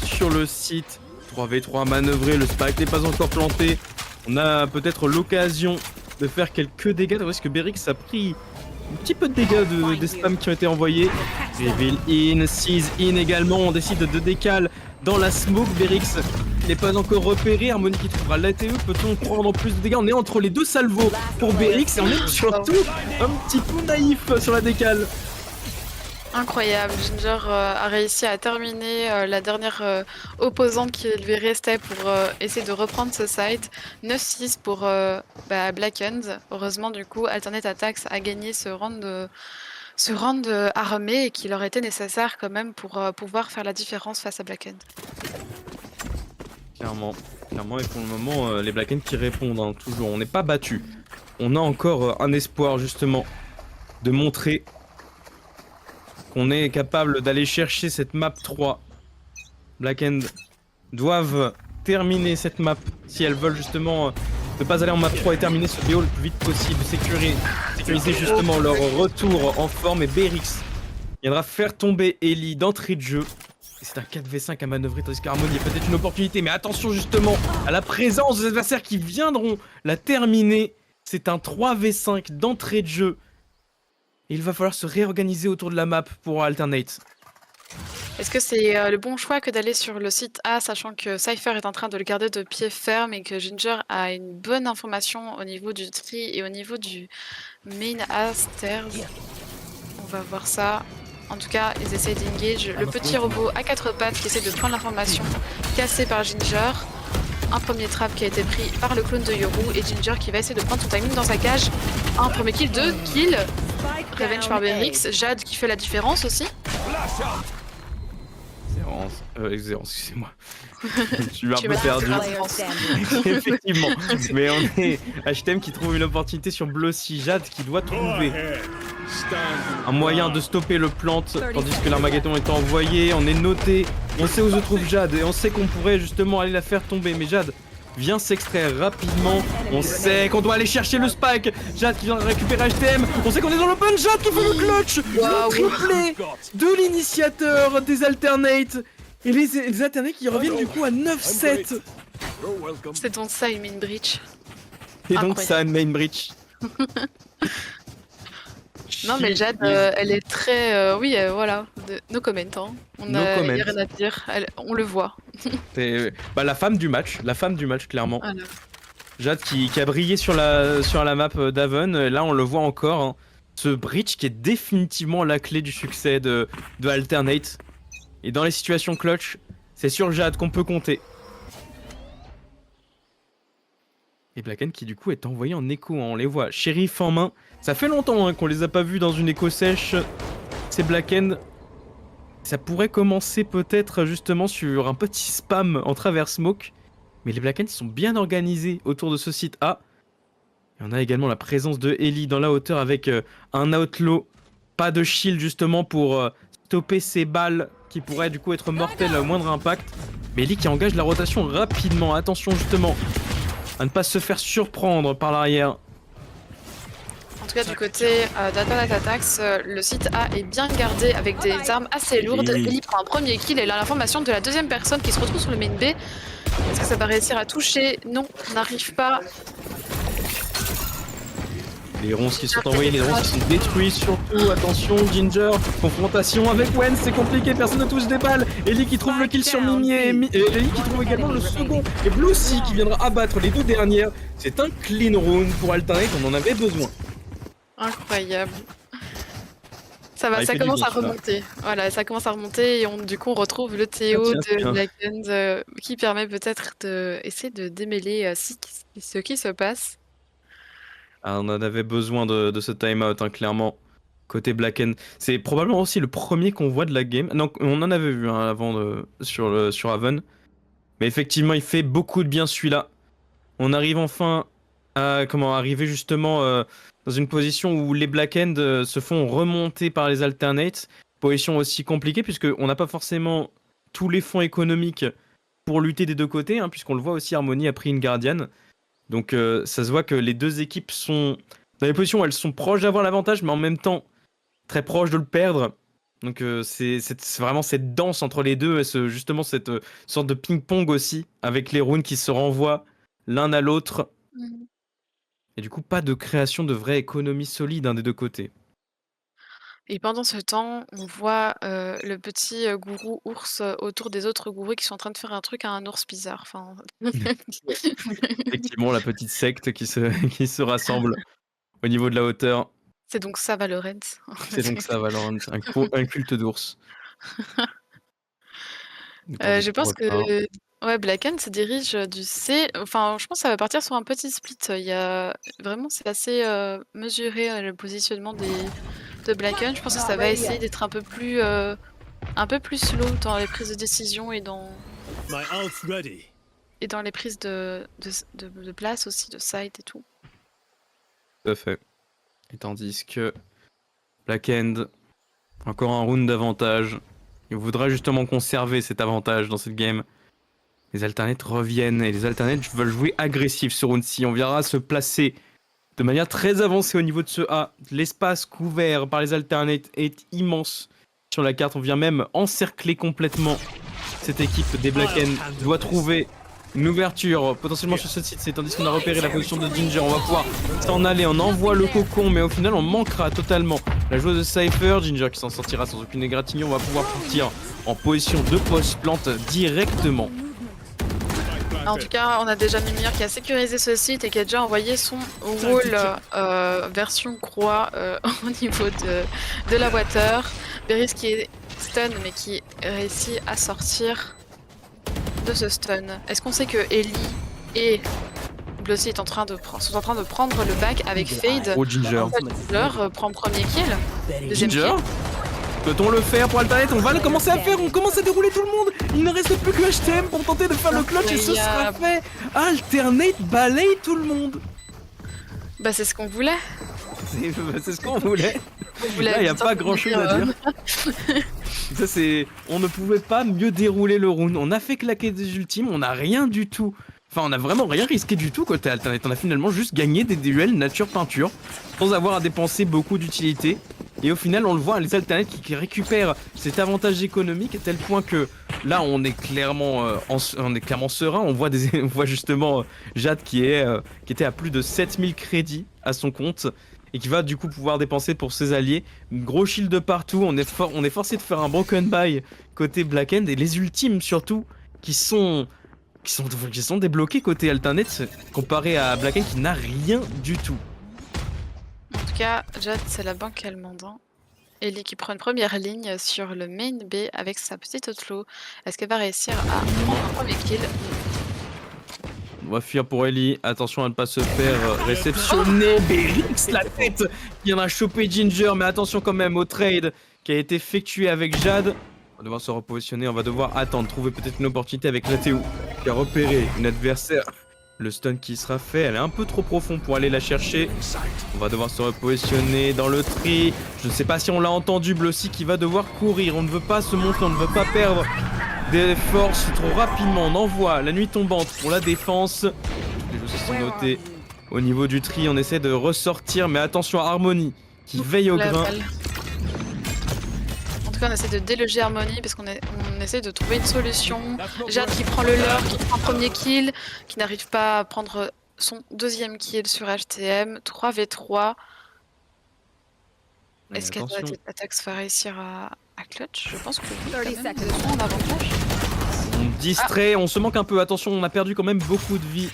sur le site. 3v3 manœuvré, le spike n'est pas encore planté. On a peut-être l'occasion de faire quelques dégâts. Parce que Berix a pris un petit peu de dégâts des spams qui ont été envoyés. Reveal in, seize in également. On décide de décaler dans la smoke. Berix n'est pas encore repéré. Harmony qui trouvera l'ATE. Peut-on prendre plus de dégâts? On est entre les deux salvos pour Berix et on est surtout un petit peu naïf sur la décale. Incroyable, Ginger a réussi à terminer la dernière opposante qui lui restait pour essayer de reprendre ce site. 9-6 pour Black End. Heureusement, du coup, Alternate Attacks a gagné ce round armé et qui leur était nécessaire quand même pour pouvoir faire la différence face à Black End. Clairement, et pour le moment, les Black End qui répondent, hein, toujours. On n'est pas battu. On a encore un espoir, justement, de montrer qu'on est capable d'aller chercher cette map 3. Black End doivent terminer cette map si elles veulent justement ne pas aller en map 3 et terminer ce BO le plus vite possible, sécuriser justement leur retour en forme. Et Berix viendra faire tomber Ellie d'entrée de jeu. Et c'est un 4v5 à manœuvrer, tandis qu'Harmony a peut-être une opportunité, mais attention justement à la présence des adversaires qui viendront la terminer. C'est un 3v5 d'entrée de jeu. Et il va falloir se réorganiser autour de la map pour Alternate. Est-ce que c'est, le bon choix que d'aller sur le site A, sachant que Cypher est en train de le garder de pied ferme et que Ginger a une bonne information au niveau du tri et au niveau du main A stairs? On va voir ça. En tout cas, ils essayent d'engage le petit robot à 4 pattes qui essaie de prendre l'information cassée par Ginger. Un premier trap qui a été pris par le clone de Yoru et Ginger qui va essayer de prendre son timing dans sa cage. Un premier kill, 2 kills. Revenge par Berix. Jade qui fait la différence aussi. Xérance, excusez-moi. Je suis un peu perdu. Effectivement. Mais on est HTM qui trouve une opportunité sur Blossy. Jade qui doit trouver un moyen de stopper le plant tandis que l'Armageddon est envoyé. On est noté. On sait où se trouve Jade et on sait qu'on pourrait justement aller la faire tomber. Mais Jade vient s'extraire rapidement. On sait qu'on doit aller chercher le spike. Jade qui vient récupérer HTM. On sait qu'on est dans l'open. Jade qui fait le clutch. Le triplé de l'initiateur des Alternates. Et les Alternates qui reviennent du coup à 9-7. C'est donc ça une main breach. Et donc ça, une main breach. Non mais Jade, elle est très... oui, voilà, no comment. Hein. On a rien à dire, on le voit. C'est la femme du match, clairement. Voilà. Jade qui a brillé sur la map d'Haven, là on le voit encore. Hein. Ce breach qui est définitivement la clé du succès de Alternate. Et dans les situations clutch, c'est sur Jade qu'on peut compter. Et Blacken qui du coup est envoyé en écho, hein. On les voit, shérif en main. Ça fait longtemps hein, qu'on les a pas vus dans une écho sèche. C'est Blacken. Ça pourrait commencer peut-être justement sur un petit spam en travers smoke. Mais les Blacken sont bien organisés autour de ce site A. Et on a également la présence de Ellie dans la hauteur avec un outlaw. Pas de shield justement pour stopper ces balles qui pourraient du coup être mortelles au moindre impact. Mais Ellie qui engage la rotation rapidement. Attention justement à ne pas se faire surprendre par l'arrière. En tout cas, du côté d'Alternate Attacks, le site A est bien gardé avec des armes assez lourdes. Ellie prend un premier kill et là l'information de la deuxième personne qui se retrouve sur le main B. Est-ce que ça va réussir à toucher? Non, on n'arrive pas. Les ronces qui sont envoyés, les ronces qui sont détruits surtout. Attention, Ginger, confrontation avec Wen, c'est compliqué, personne ne touche des balles. Ellie qui trouve le kill sur Mimi et Ellie qui trouve également le second. Et Blossy qui viendra abattre les deux dernières. C'est un clean round pour Alternate, on en avait besoin. Incroyable. Ça commence à remonter. Voilà, ça commence à remonter et du coup on retrouve le TO de Blacken qui permet peut-être d'essayer de démêler ce qui se passe. Ah, on en avait besoin de ce timeout, hein, clairement. Côté Blacken. C'est probablement aussi le premier qu'on voit de la game. Non, on en avait vu hein, avant sur Haven. Mais effectivement, il fait beaucoup de bien celui-là. On arrive enfin à arriver justement dans une position où les Black End se font remonter par les Alternates. Position aussi compliquée puisqu'on n'a pas forcément tous les fonds économiques pour lutter des deux côtés, hein, puisqu'on le voit aussi, Harmony a pris une Guardian. Donc ça se voit que les deux équipes sont dans des positions où elles sont proches d'avoir l'avantage, mais en même temps très proches de le perdre. Donc c'est vraiment cette danse entre les deux, et justement cette sorte de ping-pong aussi, avec les runes qui se renvoient l'un à l'autre. Et du coup, pas de création de vraie économie solide des deux côtés. Et pendant ce temps, on voit le petit gourou ours autour des autres gourous qui sont en train de faire un truc à un ours bizarre. Enfin... Effectivement, la petite secte qui se rassemble au niveau de la hauteur. C'est donc ça, Valorant. C'est donc ça, Valorant. Un culte d'ours. Je pense que ouais, Blacken se dirige du C. Enfin, je pense que ça va partir sur un petit split. Il y a vraiment, c'est assez mesuré le positionnement de Blacken. Je pense que ça va essayer d'être un peu plus slow dans les prises de décision et dans les prises de place aussi, de site et tout. Tout à fait. Et tandis que Black End, encore un round d'avantage. Il voudra justement conserver cet avantage dans cette game. Les Alternates reviennent et les Alternates veulent jouer agressif sur round-ci. On verra se placer de manière très avancée au niveau de ce A. L'espace couvert par les Alternates est immense sur la carte. On vient même encercler complètement cette équipe des Black End. Doit trouver une ouverture potentiellement sur ce site. C'est tandis qu'on a repéré la position de Ginger. On va pouvoir s'en aller. On envoie le cocon, mais au final on manquera totalement la joueuse de Cypher. Ginger qui s'en sortira sans aucune égratignure. On va pouvoir partir en position de post-plante directement. En tout cas, on a déjà Mimir qui a sécurisé ce site et qui a déjà envoyé son wall version croix au niveau de la water. Beris qui est stun mais qui réussit à sortir de ce stun. Est-ce qu'on sait que Ellie et Blossy sont en train de prendre le back avec Fade? Oh Ginger. Ginger prend premier kill. Deuxième Ginger kill. Peut-on le faire pour Alternate? On va le commencer à faire, on commence à dérouler tout le monde. Il ne reste plus que HTM pour tenter de faire le clutch et ce sera fait. Alternate balaye tout le monde. Bah c'est ce qu'on voulait. C'est ce qu'on voulait. Là, il n'y a pas grand chose à dire. Ça, c'est... On ne pouvait pas mieux dérouler le round. On a fait claquer des ultimes, on n'a rien du tout. Enfin, on a vraiment rien risqué du tout côté Alternate. On a finalement juste gagné des duels nature peinture sans avoir à dépenser beaucoup d'utilité. Et au final, on le voit, les Alternates qui récupèrent cet avantage économique à tel point que là, on est clairement serein. On voit justement Jade qui était à plus de 7000 crédits à son compte et qui va du coup pouvoir dépenser pour ses alliés. Gros shield de partout, on est forcé de faire un broken buy côté Black End et les ultimes surtout qui sont débloqués côté Alternate comparé à Black End qui n'a rien du tout. En tout cas, Jade, c'est la banque allemande. Ellie qui prend une première ligne sur le main B avec sa petite outlaw. Est-ce qu'elle va réussir à prendre un premier kill? On va fuir pour Ellie. Attention à ne pas se faire réceptionner. Berix, la tête qui en a chopé Ginger. Mais attention quand même au trade qui a été effectué avec Jade. On va devoir se repositionner. On va devoir attendre, trouver peut-être une opportunité avec Lateo qui a repéré une adversaire. Le stun qui sera fait, elle est un peu trop profond pour aller la chercher. On va devoir se repositionner dans le tri. Je ne sais pas si on l'a entendu, Blossy qui va devoir courir. On ne veut pas se montrer, on ne veut pas perdre des forces trop rapidement. On envoie la nuit tombante pour la défense. Les choses qui sont notées au niveau du tri. On essaie de ressortir, mais attention à Harmony qui veille au grain. On essaie de déloger Harmony parce qu'on essaie de trouver une solution. Jade qui prend le leurre, qui prend un premier kill, qui n'arrive pas à prendre son deuxième kill sur HTM. 3v3. Est-ce qu'Attax va réussir à clutch? Je pense que oui, quand même. On a avantage. On distrait, on se manque un peu. Attention, on a perdu quand même beaucoup de vie.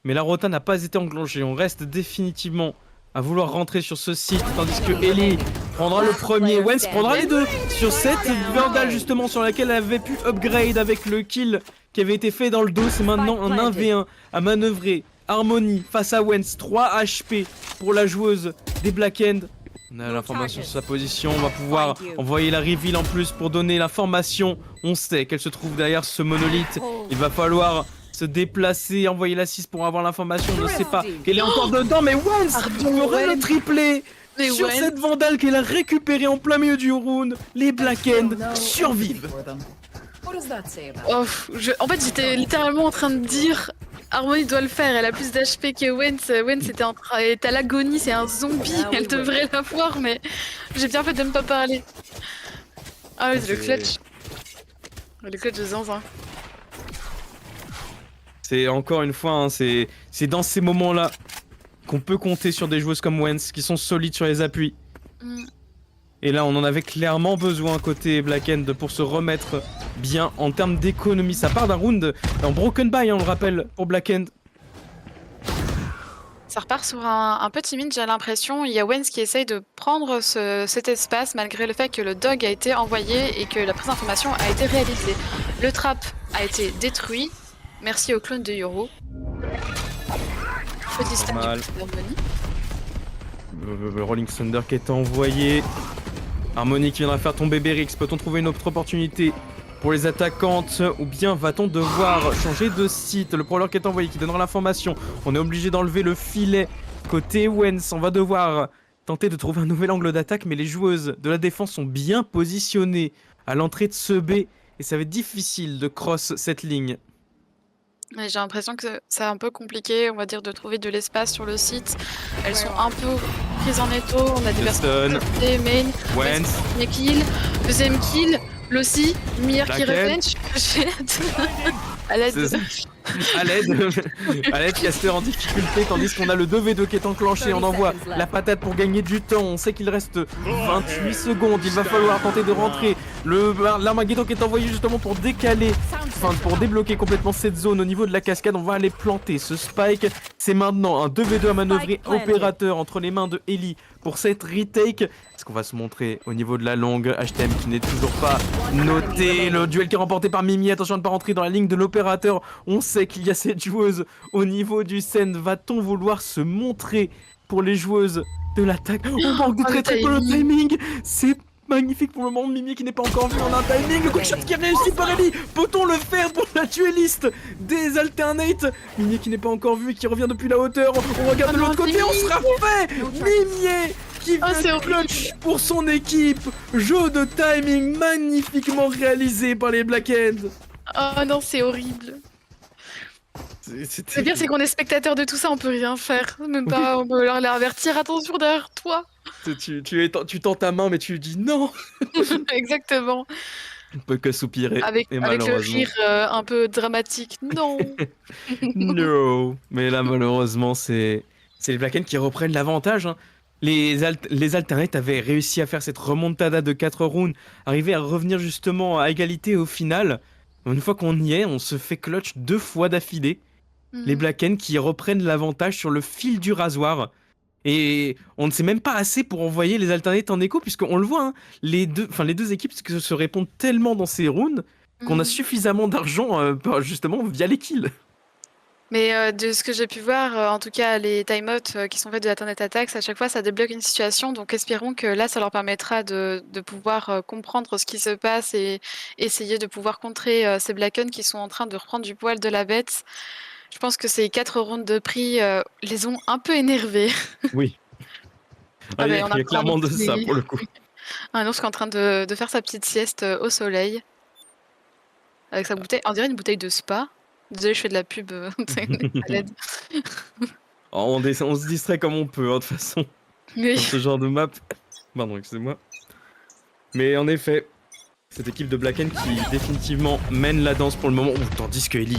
Mais la rota n'a pas été enclenchée. On reste définitivement à vouloir rentrer sur ce site, tandis que Ellie prendra le premier, Wens prendra les deux sur cette Vandal justement sur laquelle elle avait pu upgrade avec le kill qui avait été fait dans le dos. C'est maintenant un 1v1 à manœuvrer. Harmony face à Wens, 3 HP pour la joueuse des Black End. On a l'information sur sa position, on va pouvoir envoyer la reveal en plus pour donner l'information. On sait qu'elle se trouve derrière ce monolithe, il va falloir se déplacer, envoyer la 6 pour avoir l'information. On ne sait pas qu'elle est encore dedans, mais Wens on aurait le triplé sur cette Vandale qu'elle a récupérée en plein milieu du round. Les Black End survivent. Oh, en fait, j'étais littéralement en train de dire Harmony doit le faire, elle a plus d'HP que Wens. Wens est à l'agonie, c'est un zombie, elle devrait l'avoir, mais j'ai bien fait de ne pas parler. Ah oui, c'est le clutch. Le clutch de Zanzin. C'est encore une fois, hein, c'est dans ces moments-là qu'on peut compter sur des joueuses comme Wens qui sont solides sur les appuis. Et là, on en avait clairement besoin côté Black End pour se remettre bien en termes d'économie. Ça part d'un round en broken buy, on le rappelle, pour Black End. Ça repart sur un peu timide, j'ai l'impression. Il y a Wens qui essaye de prendre cet espace malgré le fait que le dog a été envoyé et que la prise d'information a été réalisée. Le trap a été détruit. Merci au clone de Yoru. Petit stun du Harmony. Le Rolling Thunder qui est envoyé. Harmony qui viendra faire tomber Berix. Peut-on trouver une autre opportunité pour les attaquantes ou bien va-t-on devoir changer de site? Le prowler qui est envoyé qui donnera l'information. On est obligé d'enlever le filet côté Wens. On va devoir tenter de trouver un nouvel angle d'attaque, mais les joueuses de la défense sont bien positionnées à l'entrée de ce B et ça va être difficile de cross cette ligne. J'ai l'impression que c'est un peu compliqué, on va dire, de trouver de l'espace sur le site. Elles sont un peu prises en étau, on a des personnes côté main, premier kill, deuxième kill, Blossy, Mir qui revenge, à l'aide. à l'aide, à l'aide, Caster en difficulté, tandis qu'on a le 2v2 qui est enclenché. On envoie la patate pour gagner du temps. On sait qu'il reste 28 secondes. Il va falloir tenter de rentrer. L'Armageddon qui est envoyé justement pour décaler, enfin pour débloquer complètement cette zone au niveau de la cascade. On va aller planter ce spike. C'est maintenant un 2v2 à manœuvrer opérateur entre les mains de Ellie pour cette retake. Est-ce qu'on va se montrer au niveau de la longue HTM qui n'est toujours pas noté. Le duel qui est remporté par Mimi. Attention à ne pas rentrer dans la ligne de l'opérateur. On sait qu'il y a cette joueuse au niveau du scène. Va-t-on vouloir se montrer pour les joueuses de l'attaque? On manque de très peu le timing. C'est magnifique pour le moment. Mimi qui n'est pas encore vu en un timing. Le coup de shot qui est réussi par Ellie. Peut-on le faire pour la dueliste des Alternates? Mimi qui n'est pas encore vu et qui revient depuis la hauteur. On regarde de l'autre côté. On sera fait. Mimi qui vient clutch pour son équipe. Jeu de timing magnifiquement réalisé par les Black End. Oh non, c'est horrible. Le pire, c'est qu'on est spectateur de tout ça, on peut rien faire. Même pas, on peut leur avertir, attention derrière toi. Tu tends ta main, mais tu dis non. Exactement. On peut que soupirer. Avec le rire un peu dramatique. Non. No. Mais là, malheureusement, c'est les Black End qui reprennent l'avantage. Hein. Les Alternates avaient réussi à faire cette remontada de 4 rounds, arriver à revenir justement à égalité au final. Une fois qu'on y est, on se fait clutch 2 fois d'affilée. Les Black End qui reprennent l'avantage sur le fil du rasoir. Et on ne sait même pas assez pour envoyer les Alternates en écho, puisqu'on le voit, hein, les deux équipes se répondent tellement dans ces rounds qu'on a suffisamment d'argent justement via les kills. Mais de ce que j'ai pu voir, en tout cas les timeouts qui sont faits de Alternate Attacks, à chaque fois ça débloque une situation, donc espérons que là ça leur permettra de pouvoir comprendre ce qui se passe et essayer de pouvoir contrer ces Blacken qui sont en train de reprendre du poil de la bête. Je pense que ces 4 rounds de prix les ont un peu énervés. Oui. Il y a clairement de ça pour le coup. Un ours qui est en train de faire sa petite sieste au soleil. Avec sa bouteille, on dirait une bouteille de spa. Désolée, je fais de la pub à l'aide. On se distrait comme on peut, hein, de toute façon. Oui. Dans ce genre de map. Pardon, excusez-moi. Mais en effet, cette équipe de Black End qui définitivement mène la danse pour le moment. Tandis que Ellie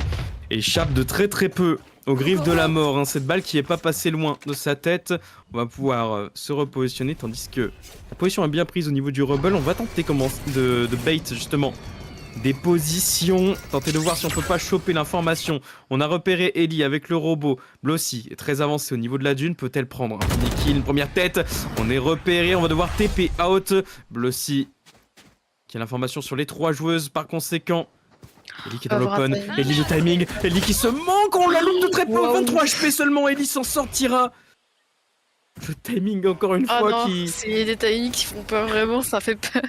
échappe de très peu aux griffes de la mort. Hein. Cette balle qui est pas passée loin de sa tête. On va pouvoir se repositionner. Tandis que la position est bien prise au niveau du Rebel. On va tenter de bait justement des positions, tenter de voir si on peut pas choper l'information. On a repéré Ellie avec le robot. Blossy est très avancé au niveau de la dune. Peut-elle prendre un premier kill, une première tête? On est repéré, on va devoir TP out. Blossy qui a l'information sur les 3 joueuses par conséquent. Ellie qui est dans l'open, Ellie le timing, Ellie qui se manque, on la loupe de très peu, 23 HP seulement, Ellie s'en sortira. Le timing encore une fois qui... C'est des timings qui font peur, vraiment, ça fait peur.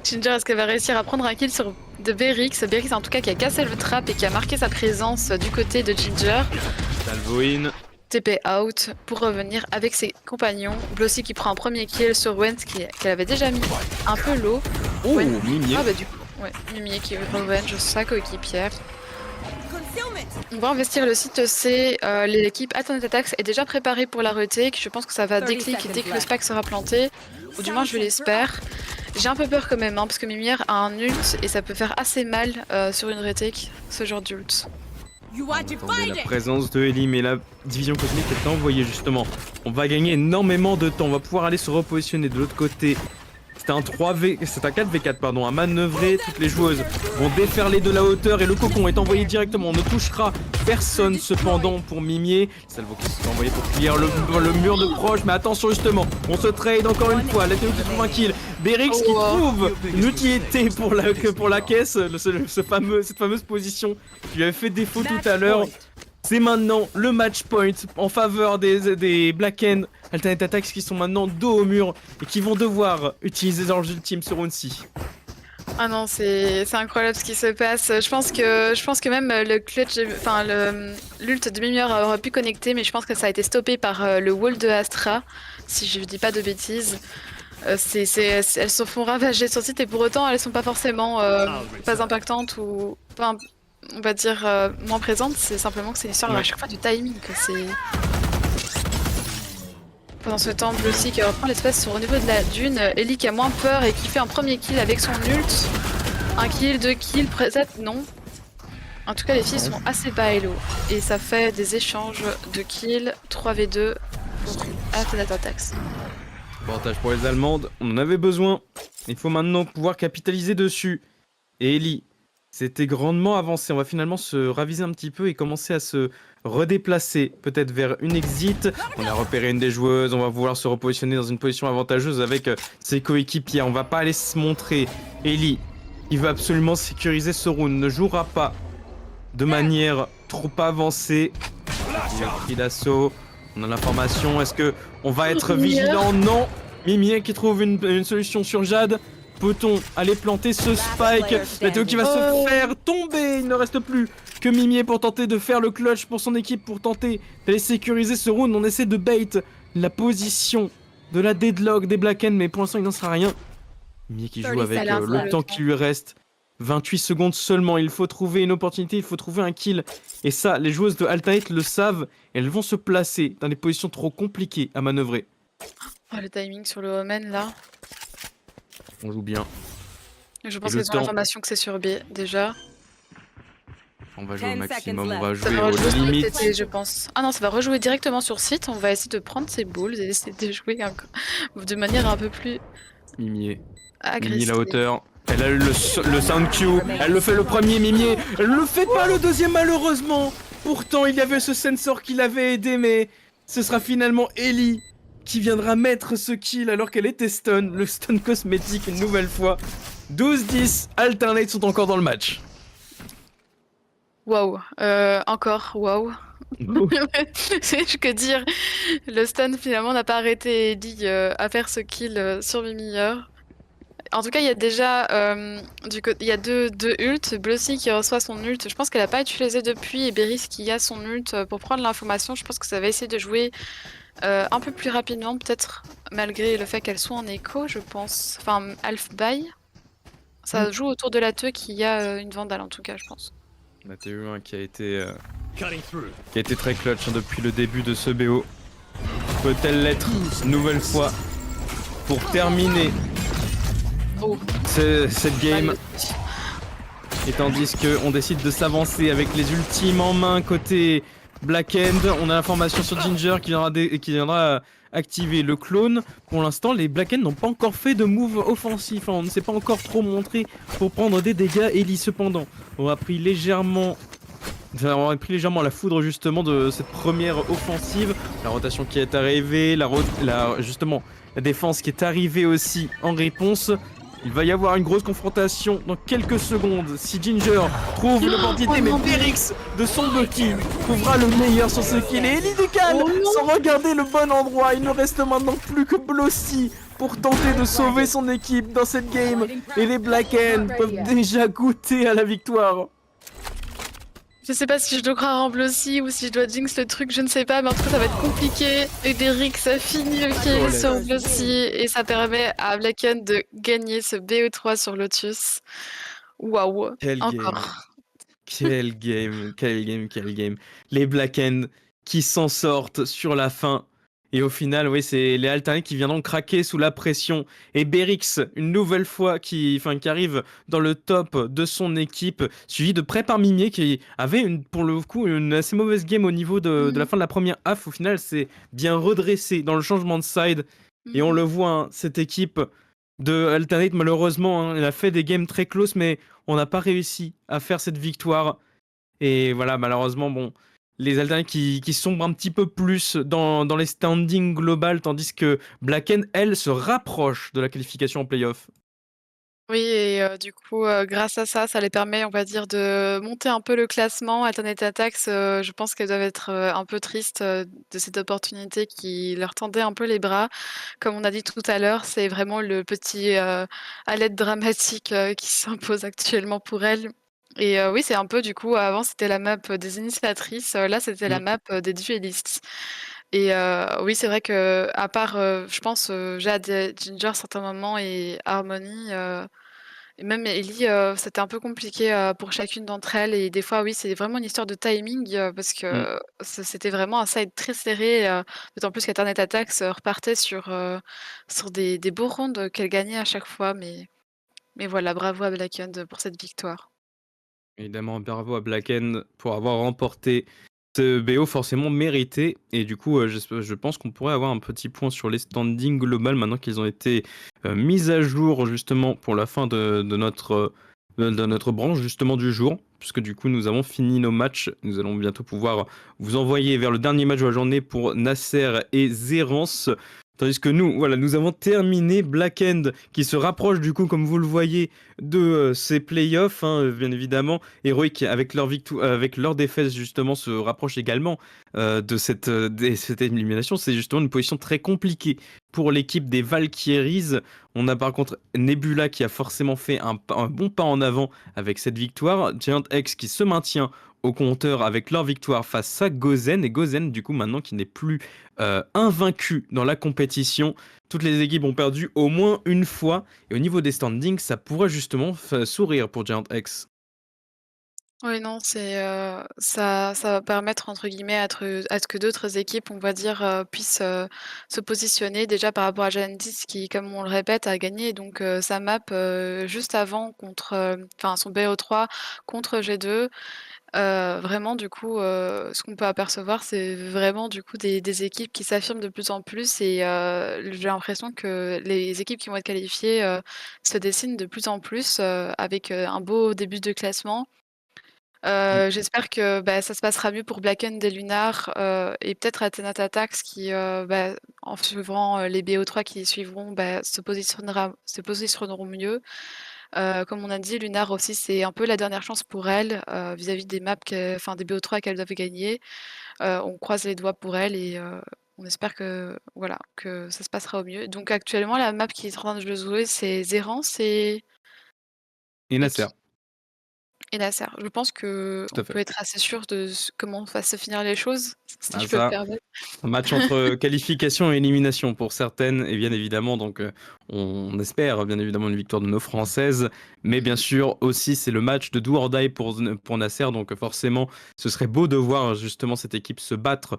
Ginger, est-ce qu'elle va réussir à prendre un kill sur de Berix? Berix en tout cas qui a cassé le trap et qui a marqué sa présence du côté de Ginger. Salvoin. TP out pour revenir avec ses compagnons. Blossy qui prend un premier kill sur Wentz qu'elle avait déjà mis un peu low. Oh, Mimier. Ah bah du coup, ouais, Mimier qui revenge sa coéquipière. On va investir le site C. L'équipe Alternate Attacks est déjà préparée pour la retake. Je pense que ça va déclic dès que le spike sera planté. Ou du moins je l'espère. J'ai un peu peur quand même, hein, parce que Mimière a un ult et ça peut faire assez mal sur une retake, ce genre d'ult. Attendez, la présence de Ellie, mais la division cosmique est envoyée justement. On va gagner énormément de temps. On va pouvoir aller se repositionner de l'autre côté. C'est un 4v4 pardon, à manœuvrer. Toutes les joueuses vont déferler de la hauteur et le cocon est envoyé directement. On ne touchera personne cependant pour Mimier. Salvo qui s'est envoyé pour clear le mur de proche. Mais attention justement, on se trade encore une fois. La théorie qui trouve un kill. Berix qui trouve une utilité pour la caisse. Cette fameuse position qui lui avait fait défaut tout à l'heure. C'est maintenant le match point en faveur des Black End Alternate Attacks qui sont maintenant dos au mur et qui vont devoir utiliser leurs ultimes sur Unsi. Ah non, c'est incroyable ce qui se passe. Je pense que même le clutch, enfin l'ult de Mimier aurait pu connecter, mais je pense que ça a été stoppé par le wall de Astra, si je dis pas de bêtises. Elles se font ravager sur site et pour autant elles sont pas forcément pas impactantes ou pas, on va dire moins présentes. C'est simplement que c'est une histoire à chaque fois du timing. Pendant ce temps, Blossy qui reprend l'espace au niveau de la dune. Ellie qui a moins peur et qui fait un premier kill avec son ult. Un kill, 2 kills, peut-être non. En tout cas, les filles Ouais. sont assez bas elo et ça fait des échanges de kills 3v2 pour Alternate Attacks. Avantage pour les Allemandes, on en avait besoin. Il faut maintenant pouvoir capitaliser dessus. Et Ellie, c'était grandement avancé. On va finalement se raviser un petit peu et commencer à se redéplacer, peut-être vers une exit. On a repéré une des joueuses, on va vouloir se repositionner dans une position avantageuse avec ses coéquipiers. On va pas aller se montrer. Ellie, il veut absolument sécuriser ce round, ne jouera pas de manière trop avancée. Il a pris l'assaut. On a l'information. Est-ce que on va être vigilant? Non. Mimier qui trouve une solution sur Jade. Peut-on aller planter ce spike? La Théo qui va se Oh. faire tomber. Il ne reste plus que Mimier pour tenter de faire le clutch pour son équipe, pour tenter d'aller sécuriser ce round. On essaie de bait la position de la deadlock des Blacken, mais pour l'instant il n'en sera rien. Mimier qui joue avec Ça le le temps temps. qui lui reste. 28 secondes seulement, il faut trouver une opportunité, il faut trouver un kill. Et ça, les joueuses de Alternate le savent, elles vont se placer dans des positions trop compliquées à manœuvrer. Oh, le timing sur le Omen là. On joue bien. Je Et pense le qu'elles ont temps, l'information que c'est sur B déjà. on va jouer au 10 maximum, seconds on va left. Ça jouer va aux rejouer sur le limites. TT, je pense. Ah non, ça va rejouer directement sur site. On va essayer de prendre ses balls et essayer de jouer de manière un peu plus Mimier. Mimier la agressive. hauteur. Elle a le sound cue. Elle le fait le premier, Mimier. Elle le fait pas le deuxième, malheureusement. Pourtant, il y avait ce sensor qui l'avait aidé, mais ce sera finalement Ellie qui viendra mettre ce kill alors qu'elle était stun. Le stun cosmétique une nouvelle fois. 12-10, Alternate sont encore dans le match. Waouh. Encore, waouh. C'est que dire. Le stun finalement n'a pas arrêté Ellie à faire ce kill sur Mimier. En tout cas, il y a déjà il y a deux ults. Blossy qui reçoit son ult. Je pense qu'elle n'a pas utilisé depuis et Beris qui a son ult pour prendre l'information. Je pense que ça va essayer de jouer un peu plus rapidement, peut-être malgré le fait qu'elle soit en écho, je pense. Enfin, half buy. Ça joue autour de la TE qui a une vandale en tout cas, je pense. La TE1 qui a été très clutch hein, depuis le début de ce BO. Peut-elle l'être une nouvelle fois pour terminer Oh, cette game? mal. Et tandis qu'on décide de s'avancer avec les ultimes en main côté Black End, on a l'information sur Ginger qui viendra activer le clone. Pour l'instant, les Black End n'ont pas encore fait de move offensif, hein. On ne s'est pas encore trop montré pour prendre des dégâts. Ellie, cependant, aura pris légèrement la foudre justement de cette première offensive. La rotation qui est arrivée, justement la défense qui est arrivée aussi en réponse. Il va y avoir une grosse confrontation dans quelques secondes. Si Ginger trouve l'opportunité, mais Berix de son Bucky trouvera le meilleur sur ce kill. Et Ellie décale sans regarder le bon endroit. Il ne reste maintenant plus que Blossy pour tenter de sauver son équipe dans cette game. Et les Black End peuvent déjà goûter à la victoire. Je sais pas si je dois croire en Blossy ou si je dois jinx le truc, je ne sais pas, mais en tout cas ça va être compliqué. Et Derrick, ça finit le kill sur Blossy et ça permet à Blacken de gagner ce BO3 sur Lotus. Waouh, Quel game. encore. Quel game, quel game, quel game. Les Black End qui s'en sortent sur la fin. Et au final, oui, c'est les alternés qui viendront craquer sous la pression. Et Berix, une nouvelle fois, qui arrive dans le top de son équipe, suivi de près par Mimier, qui avait, pour le coup, une assez mauvaise game au niveau de la fin de la première half. Au final, c'est bien redressé dans le changement de side. Et on le voit, hein, cette équipe de Alternate, malheureusement, hein, elle a fait des games très close, mais on n'a pas réussi à faire cette victoire. Et voilà, malheureusement, bon, les Alternates qui sombrent un petit peu plus dans les standings globales, tandis que Blacken, elle, se rapproche de la qualification en playoff. Oui, et du coup, grâce à ça, ça les permet, on va dire, de monter un peu le classement. Alternate Attacks, je pense qu'elles doivent être un peu tristes de cette opportunité qui leur tendait un peu les bras. Comme on a dit tout à l'heure, c'est vraiment le petit à l'aide dramatique qui s'impose actuellement pour elles. Et oui, c'est un peu, du coup, avant c'était la map des initiatrices, là c'était la map des duellistes. Et oui, c'est vrai que à part, je pense, Jade, Ginger à certains moments et Harmony, et même Ellie, c'était un peu compliqué, pour chacune d'entre elles et des fois, oui, c'est vraiment une histoire de timing, parce Mm. que c'était vraiment un side très serré, d'autant plus qu'Eternate Attacks, repartait sur des beaux rounds qu'elle gagnait à chaque fois, mais voilà, bravo à Blackend pour cette victoire. Évidemment, bravo à Blacken pour avoir remporté ce BO forcément mérité. Et du coup, je pense qu'on pourrait avoir un petit point sur les standings global maintenant qu'ils ont été mis à jour justement pour la fin de notre branche justement du jour. Puisque du coup, nous avons fini nos matchs. Nous allons bientôt pouvoir vous envoyer vers le dernier match de la journée pour Nasser et Zérance. Tandis que nous, voilà, nous avons terminé Black End qui se rapproche du coup, comme vous le voyez, de ces playoffs, hein, bien évidemment. Heroic, avec leur victoire, avec leur défaite justement, se rapproche également de cette élimination. C'est justement une position très compliquée pour l'équipe des Valkyries. On a par contre Nebula qui a forcément fait un bon pas en avant avec cette victoire. Giant X qui se maintient au compteur avec leur victoire face à Gozen. Et Gozen, du coup, maintenant qui n'est plus invaincu dans la compétition. Toutes les équipes ont perdu au moins une fois. Et au niveau des standings, ça pourrait justement sourire pour Giant X. Oui, non, ça va permettre entre guillemets à ce que d'autres équipes, on va dire, puissent, se positionner déjà par rapport à Giants qui, comme on le répète, a gagné donc sa map, juste avant contre, enfin son BO3 contre G2. Vraiment du coup, ce qu'on peut apercevoir, c'est vraiment du coup des équipes qui s'affirment de plus en plus et j'ai l'impression que les équipes qui vont être qualifiées, se dessinent de plus en plus, avec, un beau début de classement. Mm. J'espère que, bah, ça se passera mieux pour Blacken et Lunar, et peut-être Athena Tatax qui, bah, en suivant, les BO3 qui suivront, bah, se positionneront mieux. Comme on a dit, Lunar aussi, c'est un peu la dernière chance pour elle, vis-à-vis des maps enfin des BO3 qu'elle avait gagnées. On croise les doigts pour elle et on espère que voilà, que ça se passera au mieux. Donc actuellement, la map qui est en train de jouer, c'est Zérance Et et Nasser, qui? Et Nasser. Je pense tout qu'on à peut fait. être assez sûr de comment va se finir les choses, si Ah je peux me ça, permettre. un match entre qualification et élimination pour certaines, et bien évidemment, donc on espère bien évidemment une victoire de nos Françaises, mais bien sûr aussi c'est le match de do or die pour Nasser, donc forcément ce serait beau de voir justement cette équipe se battre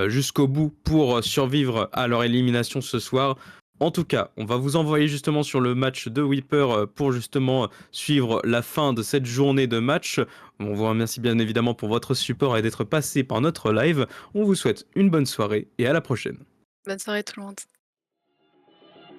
jusqu'au bout pour survivre à leur élimination ce soir. En tout cas, on va vous envoyer justement sur le match de Weeper pour justement suivre la fin de cette journée de match. On vous remercie bien évidemment pour votre support et d'être passé par notre live. On vous souhaite une bonne soirée et à la prochaine. Bonne soirée tout le monde.